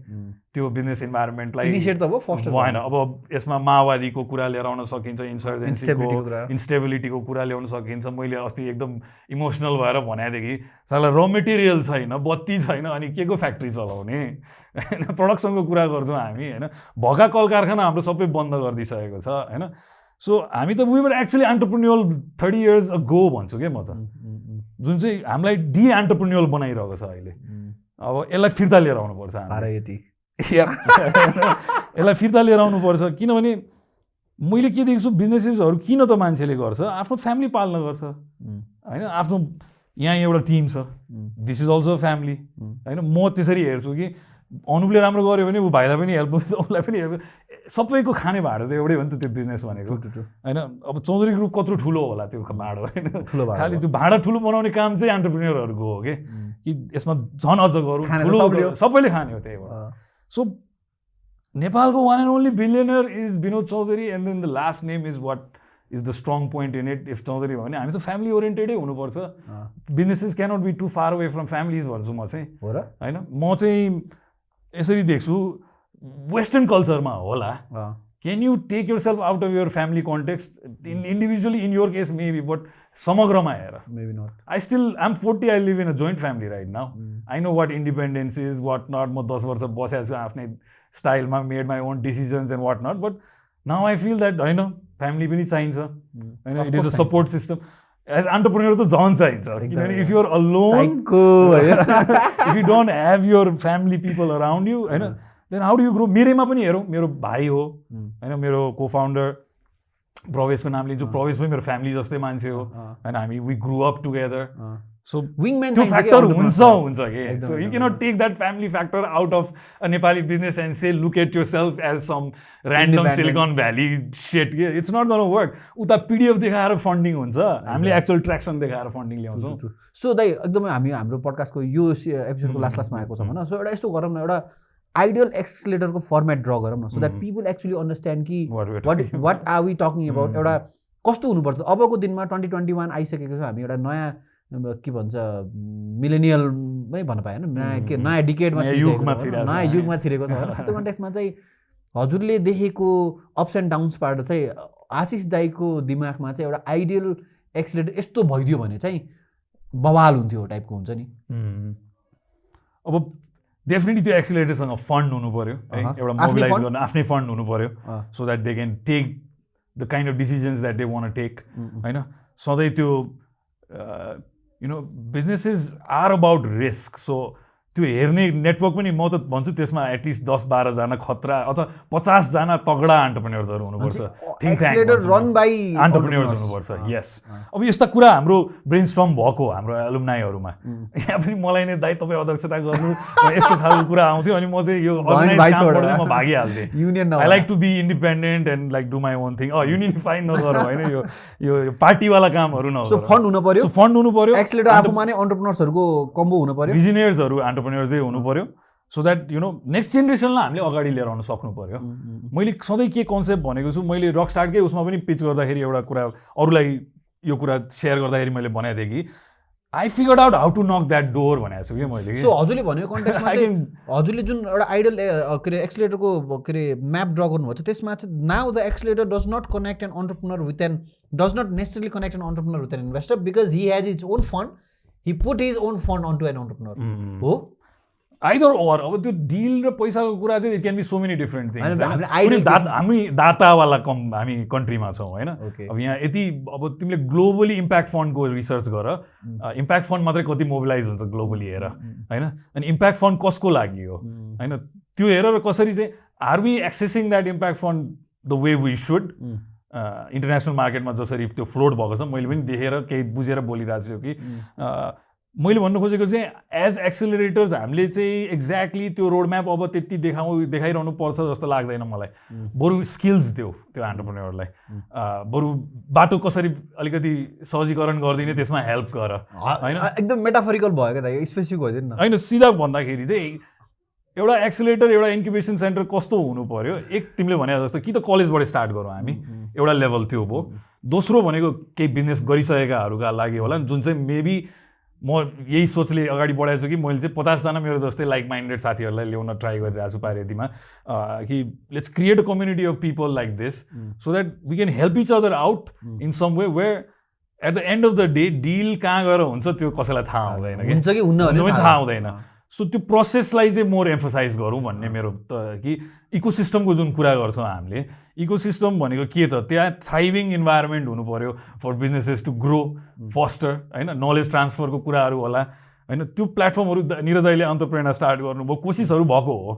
त्यो बिजनेस इन्भाइरोमेन्टलाई इनिसिएट त भयो फस्टर भएन। अब यसमा माओवादीको कुरा लिएर आउन सकिन्छ, इन्सर्जेन्सीको इन्स्टेबिलिटीको कुरा ल्याउन सकिन्छ। मैले अस्ति एकदम इमोसनल भएर भनेदेखि साला र मेटेरियल छैन, बत्ती छैन, अनि के को फ्याक्ट्री चलाउने होइन। प्रडक्सनको कुरा गर्छौँ हामी होइन। भएका कल कारखाना हाम्रो सबै बन्द गरिदिइसकेको छ होइन। सो हामी त we were actually entrepreneur 30 years ago भन्छु क्या म त, जुन चाहिँ हामीलाई एन्टरप्रेन्योर बनाइरहेको छ अहिले। अब यसलाई फिर्ता लिएर आउनुपर्छ पारायती, यसलाई फिर्ता लिएर आउनुपर्छ। किनभने मैले के देख्छु, बिजनेसेसहरू किन त मान्छेले गर्छ, आफ्नो फ्यामिली पाल्न गर्छ होइन। आफ्नो यहाँ एउटा टिम छ, दिस इज अल्सो फ्यामिली होइन। म त्यसरी हेर्छु कि अनुपले राम्रो गर्यो भने ऊ भाइलाई पनि हेल्प हुन्छ, उसलाई पनि हेल्प, सबैको खाने भाडो त एउटै हो नि त त्यो बिजनेस भनेको होइन। अब चौधरी ग्रुप कत्रो ठुलो होला त्यो भाडो होइन, खालि त्यो भाडा ठुलो बनाउने काम चाहिँ एन्टरप्रेन्योरहरूको हो कि यसमा झन् अझ गरौँ, ठुलो सबैले खाने हो त्यहीबाट। सो नेपालको one and only billionaire is Binod Chaudhary, and then the last name is what is the strong point in it if Chaudhary भयो भने हामी त फ्यामिली ओरिएन्टेडै हुनुपर्छ businesses cannot be too far away from families भन्छु म चाहिँ होइन म चाहिँ यसरी देख्छु वेस्टर्न कल्चरमा होला can you take yourself out of your family context individually in your case maybe but समग्रमा हेर I'm 40 I live in a joint family right now I know what independence is what not म 10 वर्ष बसेको छु आफ्नै स्टाइलमा made my own decisions and what not but now I feel that होइन family पनि चाहिन्छ होइन it is a support system as entrepreneur त झन् चाहिन्छ किनभने if you're alone if you don't have your family people around you होइन then how do you grow मेरैमा पनि हेरौँ मेरो भाइ हो होइन मेरो को फाउन्डर प्रवेशको नाम लिन्छु प्रवेश पनि मेरो फ्यामिली जस्तै मान्छे हो होइन हामी we grow up together so त्यो फ्याक्टर हुन्छ कि so you cannot take that family factor out of a Nepali business and say look at yourself as some random Silicon Valley set के इट्स नट गन वर्क उता PDF देखाएर funding हुन्छ हामीले actual traction देखाएर funding ल्याउँछौँ so दाइ एकदमै हामी हाम्रो पडकास्टको यो एपिसोडको लास्टमा आएको छ होइन सो एउटा यस्तो गरौँ न एउटा आइडियल एक्सिलेटरको फर्मेट ड्र गरौँ न so that people actually understand कि what are we talking about एउटा कस्तो हुनुपर्छ अबको दिनमा 2021 आइसकेको छ हामी एउटा नयाँ के भन्छ मिलेनियलमै भन्न पाएँ होइन नयाँ डिकेडमा नयाँ युगमा छिरेको छ त्यो कन्टेक्समा चाहिँ हजुरले देखेको अप्स एन्ड डाउन्सबाट चाहिँ आशिष दाईको दिमागमा चाहिँ एउटा आइडियल एक्सिलेटर यस्तो भइदियो भने चाहिँ बवाल हुन्थ्यो टाइपको हुन्छ नि अब डेफिनेटली त्यो एक्सिलेटरसँग फन्ड हुनु पऱ्यो एउटा मोबिलाइज गर्न आफ्नै फन्ड हुनु पऱ्यो so that they can take the kind of decisions that they want take होइन सधैँ त्यो you know businesses are about risk so त्यो हेर्ने नेटवर्क पनि म त भन्छु त्यसमा एटलिस्ट 10-12 जना खतरा अथवा 50 जना तगडा एन्टरप्रेन्योर्सहरू हुनुपर्छ think tank run by entrepreneurs हुनुपर्छ यस अब यस्ता कुरा हाम्रो ब्रेनस्टर्म भएको हाम्रो एलुमनाईहरूमा यहाँ पनि मलाई नै दाइ तपाईँ अध्यक्षता गर्नु यस्तो खालको कुरा आउँथ्यो अनि म चाहिँ यो अर्गनाइज काम गर्दै म भागिहाल्थेँ I like to be independent and like do my own thing युनिफाइन नगर होइन यो पार्टीवाला कामहरू नहोस् फन्ड हुनु पर्यो फन्ड हुनु पर्यो एक्सिलेटर आफूमा नै एन्टरप्रेन्योर्सहरूको कम्बो हुनु पर्यो भिजनर्सहरू एन्टरप्रेन्योर चाहिँ हुनु पर्यो so that you know next जेनेरेसनलाई हामीले अगाडि लिएर आउन सक्नु पर्यो मैले सधैँ के कन्सेप्ट भनेको छु मैले रक स्टार्टकै उसमा पनि पिच गर्दाखेरि एउटा कुरा अरूलाई यो कुरा सेयर गर्दाखेरि मैले भनेको थिएँ कि I figured out how to knock that door भनेको छु कि मैले सो हजुरले भनेको कन्टेक्समा चाहिँ हजुरले जुन एउटा आइडल के अरे एक्सिलेटरको के अरे म्याप ड्र गर्नुभएको छ त्यसमा चाहिँ now the accelerator does not connect an entrepreneur with an does not necessarily connect an entrepreneur with an investor because he has his own fund he put his own fund on to an entrepreneur हो either or अब त्यो deal र पैसाको कुरा चाहिँ it can be so many different things हामी दातावाला हामी कन्ट्रीमा छौँ होइन अब यहाँ यति अब तिमीले ग्लोबली इम्प्याक्ट फन्डको रिसर्च गर इम्प्याक्ट फन्ड मात्रै कति मोबिलाइज हुन्छ ग्लोबली हेर होइन अनि इम्प्याक्ट फन्ड कसको लागि हो होइन त्यो हेरेर कसरी चाहिँ are we accessing that impact fund the way we should international मार्केटमा जसरी त्यो फ्लोट भएको छ मैले पनि देखेर केही बुझेर बोलिरहेको छु कि मैले भन्नु खोजेको चाहिँ एज एक्सेलरेटर्स हामीले चाहिँ एक्ज्याक्टली त्यो रोडम्याप अब त्यति देखाइरहनु पर्छ जस्तो लाग्दैन मलाई बरु स्किल्स त्यो एन्टरप्रेन्योरलाई बरु बाटो कसरी अलिकति सहजीकरण गरिदिने त्यसमा हेल्प गर होइन एकदम मेटाफोरिकल भयो क्या स्पेसिफिक भइदिनु न होइन सिधा भन्दाखेरि चाहिँ एउटा एक्सेलरेटर एउटा इन्क्युबेसन सेन्टर कस्तो हुनु पर्यो एक तिमीले भने जस्तो कि त कलेजबाट स्टार्ट गरौँ हामी एउटा लेभल त्यो भयो दोस्रो भनेको केही बिजनेस गरिसकेकाहरूका लागि होला जुन चाहिँ मेबी म यही सोचले अगाडि बढाएको छु कि मैले चाहिँ 50 जना मेरो जस्तै लाइक माइन्डेड साथीहरूलाई ल्याउन ट्राई गरिरहेको छु पारियतीमा कि let's create a community of people like this so that we can help each other out in some way where at the end of the day deal कहाँ गएर हुन्छ त्यो कसैलाई थाहा हुँदैन कि थाहा हुँदैन सो त्यो प्रोसेसलाई चाहिँ मोर एम्फोसाइज गरौँ भन्ने मेरो त कि इकोसिस्टमको जुन कुरा गर्छौँ हामीले इकोसिस्टम भनेको के त त्यहाँ थ्राइभिङ इन्भाइरोमेन्ट हुनु पऱ्यो for businesses to grow faster होइन नलेज ट्रान्सफरको कुराहरू होला होइन त्यो प्लेटफर्महरू निरजयले एन्टरप्रेन्योर स्टार्ट गर्नुभयो कोसिसहरू भएको हो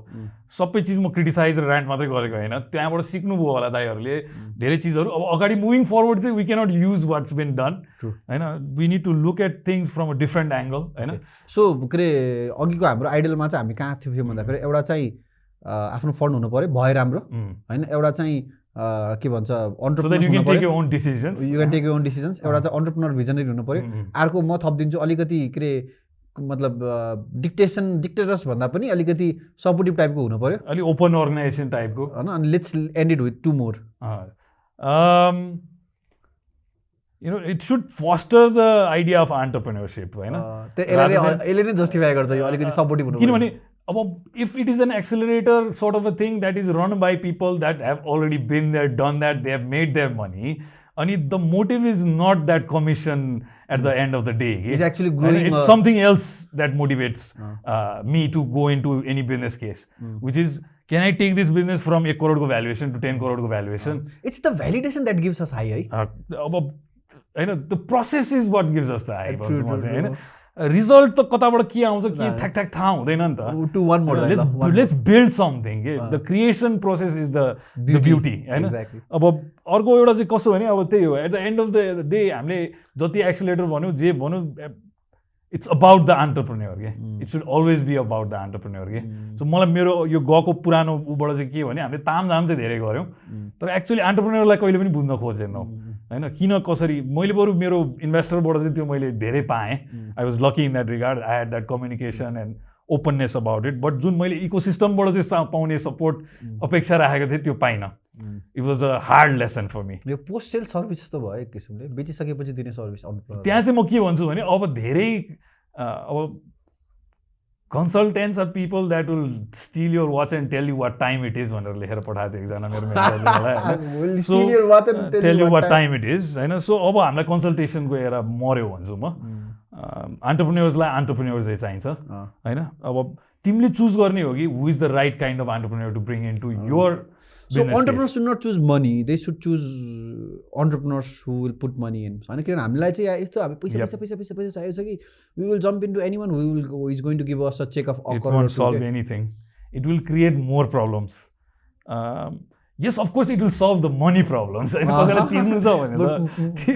सबै चिज म क्रिटिसाइज र ऱ्यान्ट मात्रै गरेको होइन त्यहाँबाट सिक्नुभयो होला दाइहरूले धेरै चिजहरू अब अगाडि मुभिङ फरवर्ड चाहिँ we cannot use what's been done होइन we need to look at things from a different angle होइन सो के अरे अघिको हाम्रो आइडलमा चाहिँ हामी कहाँ थियो भन्दाखेरि एउटा चाहिँ आफ्नो फन्ड हुनु पऱ्यो भयो राम्रो होइन एउटा चाहिँ के भन्छ entrepreneur you can take your own decisions एउटा चाहिँ एन्टरप्रेन्योर भिजनरी हुनु पऱ्यो अर्को म थपिदिन्छु अलिकति के अरे मतलब डिक्टेटर्स भन्दा पनि अलिकति सपोर्टिभ टाइपको हुनु पऱ्यो अलिक ओपन अर्गनाइजेसन टाइपको होइन अनि let's and it with 2 more you know, it should foster the idea of entrepreneurship, होइन? यसले नै जस्टिफाई गर्छ यो अलिकति सपोर्टिभ हुनु किनभने अब if it is an accelerator sort of a thing that is run by people that have already been there, done that, they have made their money, and the motive is not that commission at the end of the day. It's actually growing. It's something else that motivates me to go into any business case, which is, can I take this business from 1 crore valuation to 10 crore valuation? It's the validation that gives us high, the process is what gives us the high. Result त कताबाट के आउँछ के ठ्याक ठ्याक थाहा हुँदैन नि त. To one more. Let's build something. The creation process is the beauty. हैन? अब अर्को एउटा चाहिँ कसो भने अब त्यही हो. At the end of the day हामीले जति एक्सेलरेटर भन्यौ जे भन्यौ, it's about the entrepreneur. It should always be about the entrepreneur. So मलाई मेरो यो गएको पुरानो उबाट चाहिँ के भने हामीले तामझाम चाहिँ धेरै गर्यौं, तर एक्चुअली एन्टरप्रेन्योरलाई कहिले पनि बुझ्न खोजेनौ. हैन, किन कसरी मैले बरु मेरो इन्भेस्टरबाट चाहिँ त्यो मैले धेरै पाएँ. I was lucky in that regard. I had that communication and openness about it. But जुन मैले इकोसिस्टमबाट चाहिँ पाउने सपोर्ट अपेक्षा राखेको थिएँ त्यो पाइनँ. It was a hard lesson for me. यो पोस्ट सेल सर्भिस त भयो एक किसिमले बेचिसकेपछि दिने सर्भिस. त्यहाँ चाहिँ म के भन्छु भने अब धेरै अब consultants are people that will steal your watch and tell you what time it is भनेर लेखेर पठाएको थियो एकजना मेरो मेन्टरले. Steal your watch and tell you what time it is, हैन? सो अब हामीलाई कन्सल्टेसनको एरा मर्यो भन्छु म. एन्टरप्रेन्योर्सलाई एन्टरप्रेन्योर चाहिँ चाहिन्छ, हैन? अब तिमीले चुज गर्ने हो कि who is the right kind of entrepreneur to bring into your. So entrepreneurs should not choose money, they should choose entrepreneurs who will put money in. हैन, किन हामीलाई चाहिँ यस्तो हामी पैसा चाहिएको छ कि we will jump into anyone who is going to give us a check of it won't solve anything. It will create more problems. Yes, of course it will solve the money problems.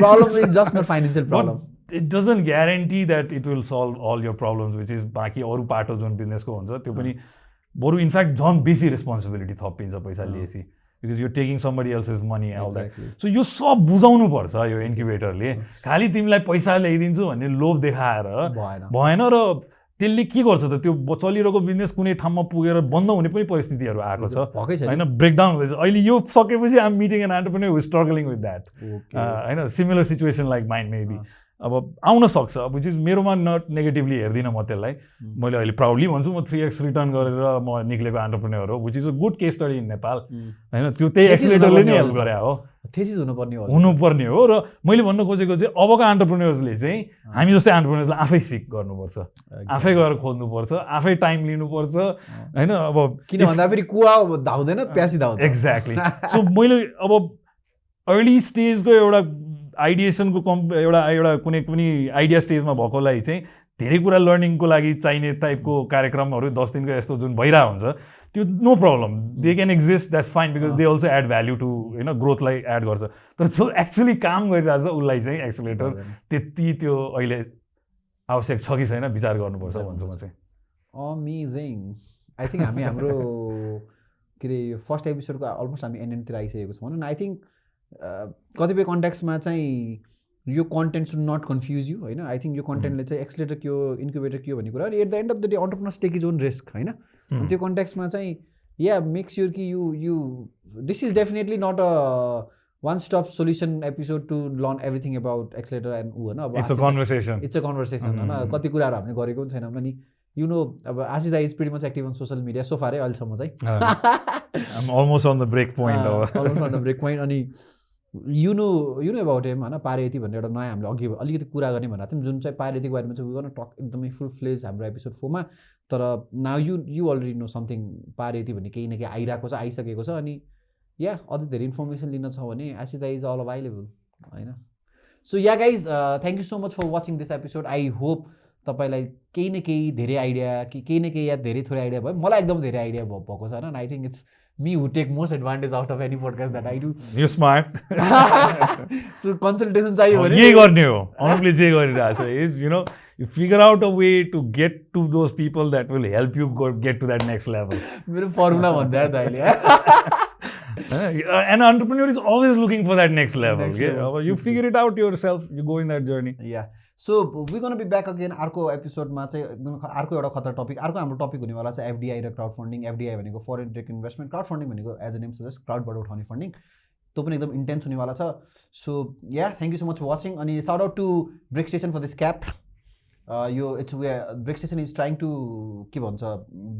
Problem is just not financial problem. But it doesn't guarantee that it will solve all your problems, which is बाँकी अरू part of जुन बिजनेसको हुन्छ त्यो पनि बरु in fact झन् बेसी रेस्पोन्सिबिलिटी थपिन्छ पैसा लिएपछि, because you taking somebody else's money L that. So यो सब बुझाउनुपर्छ यो इन्क्युबेटरले. खालि तिमीलाई पैसा ल्याइदिन्छु भन्ने लोभ देखाएर भएन. र त्यसले के गर्छ त त्यो चलिरहेको बिजनेस कुनै ठाउँमा पुगेर बन्द हुने पनि परिस्थितिहरू आएको छ, होइन? ब्रेकडाउन हुँदैछ. अहिले यो सकेपछि um meeting an entrepreneur who is struggling with that, होइन? Similar situation like mind maybe अब आउन सक्छ, विच इज मेरोमा नट नेगेटिभली हेर्दिनँ म त्यसलाई. मैले अहिले प्राउडली भन्छु म 3x रिटर्न गरेर म निक्लेको एन्टरप्रेन्योर हो, which is a good case study in Nepal, होइन? त्यो त्यही एक्सेलरेटरले नै हेल्प गरे हो, थेसिस हुनुपर्ने हो. र मैले भन्न खोजेको चाहिँ अबका एन्टरप्रेन्योर्सले चाहिँ हामी जस्तै एन्टरप्रेन्योर्सलाई आफै सिक गर्नुपर्छ, आफै गएर खोज्नुपर्छ, आफै टाइम लिनुपर्छ, होइन? अब किन भन्दाखेरि कुवा धाउँदैन प्यासी धाउँछ. एक्ज्याक्टली. सो मैले अब अर्ली स्टेजको एउटा आइडिएसनको एउटा कुनै पनि आइडिया स्टेजमा भएकोलाई चाहिँ धेरै कुरा लर्निङको लागि चाहिने टाइपको कार्यक्रमहरू 10 दिनको यस्तो जुन भइरहेको हुन्छ त्यो no problem, they can exist, that's fine, because they also add value to, होइन, ग्रोथलाई एड गर्छ. तर जो एक्चुअली काम गरिरहेछ उसलाई चाहिँ एक्सेलरेटर त्यति त्यो अहिले आवश्यक छ कि छैन विचार गर्नुपर्छ भन्छु म चाहिँ. अमेजिङ. आई थिङ्क हामी हाम्रो के अरे यो फर्स्ट एपिसोडको अलमोस्ट हामी एन्डतिर आइसकेको छौँ. अनि आई थिङ्क कतिपय कन्ट्याक्समा चाहिँ यो content should not confuse you, होइन? आई थिङ्क यो कन्टेन्टले चाहिँ एक्सेलरेटर के हो, इन्क्युबेटर के हो भन्ने कुरा. अनि at the end of the day entrepreneurs take is own risk, होइन? अनि त्यो कन्ट्याक्समा चाहिँ या मेक स्योर कि you this is definitely not a one stop solution episode to learn everything about accelerator and ऊ, होइन? अब इट्स अ कन्भर्सेसन, होइन? कति कुराहरू हामीले गरेको पनि छैन पनि. You know, Aashish Adhikari is pretty much active on social media so far. अहिलेसम्म चाहिँ I'm almost on the break point. Almost on the break point. अनि you know about him, होइन? पारयती भन्ने एउटा नयाँ हामीले अघि अलिकति कुरा गर्ने भनेको थियौँ, जुन चाहिँ पारयतीको बारेमा चाहिँ गर्न टक एकदमै फुल फ्लेज हाम्रो एपिसोड 4 मा. तर now you already know something. पारयती भन्ने केही न केही आइरहेको छ, आइसकेको छ. अनि या अझै धेरै इन्फर्मेसन लिन छ भने Aashish Adhikari is all available, होइन? So yeah guys, thank you so much for watching this episode. I hope तपाईँलाई केही न केही धेरै आइडिया कि केही न केही या धेरै थोरै आइडिया भयो. मलाई एकदम धेरै आइडिया भएको छ, होइन? I think it's me who take most advantage out of any podcast that I do. You're smart. So consultation चाहियो भने यही गर्ने हो. Honestly जे गरिरहेछ is, you know, you figure out a way to get to those people that will help you get to that next level. मेरो formula भन्दै यार दाइले. An entrepreneur is always looking for that next level. You figure it out yourself, you go in that journey. Yeah. So we're going to be back again. अर्को एपिसोडमा चाहिँ एकदम अर्को एउटा खतरा टपिक, अर्को हाम्रो टपिक हुनेवाला चाहिँ एफडिआई र क्राउड फन्डिङ. एफडिआई भनेको foreign direct investment, crowd funding भनेको एज अ नेम सजेस्ट क्राउडबाट उठाउने फन्डिङ. त्यो पनि एकदम इन्टेन्स हुनेवाला छ so yeah thank you so much for watching अनि shout out to break station for this cap yo it's break station is trying to के भन्छ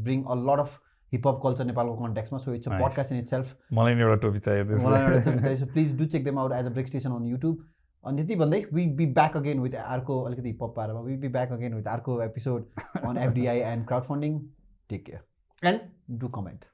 bring a lot of hip hop culture नेपालको कन्टेक्समा so it's a podcast in itself मलाई एउटा टोपी चाहियो so please do check them out as a break station on YouTube अनि त्यति भन्दै we be back again with अर्को अलिकति हिपहप पारामा we be back again with अर्को episode on FDI and crowd funding take care and do comment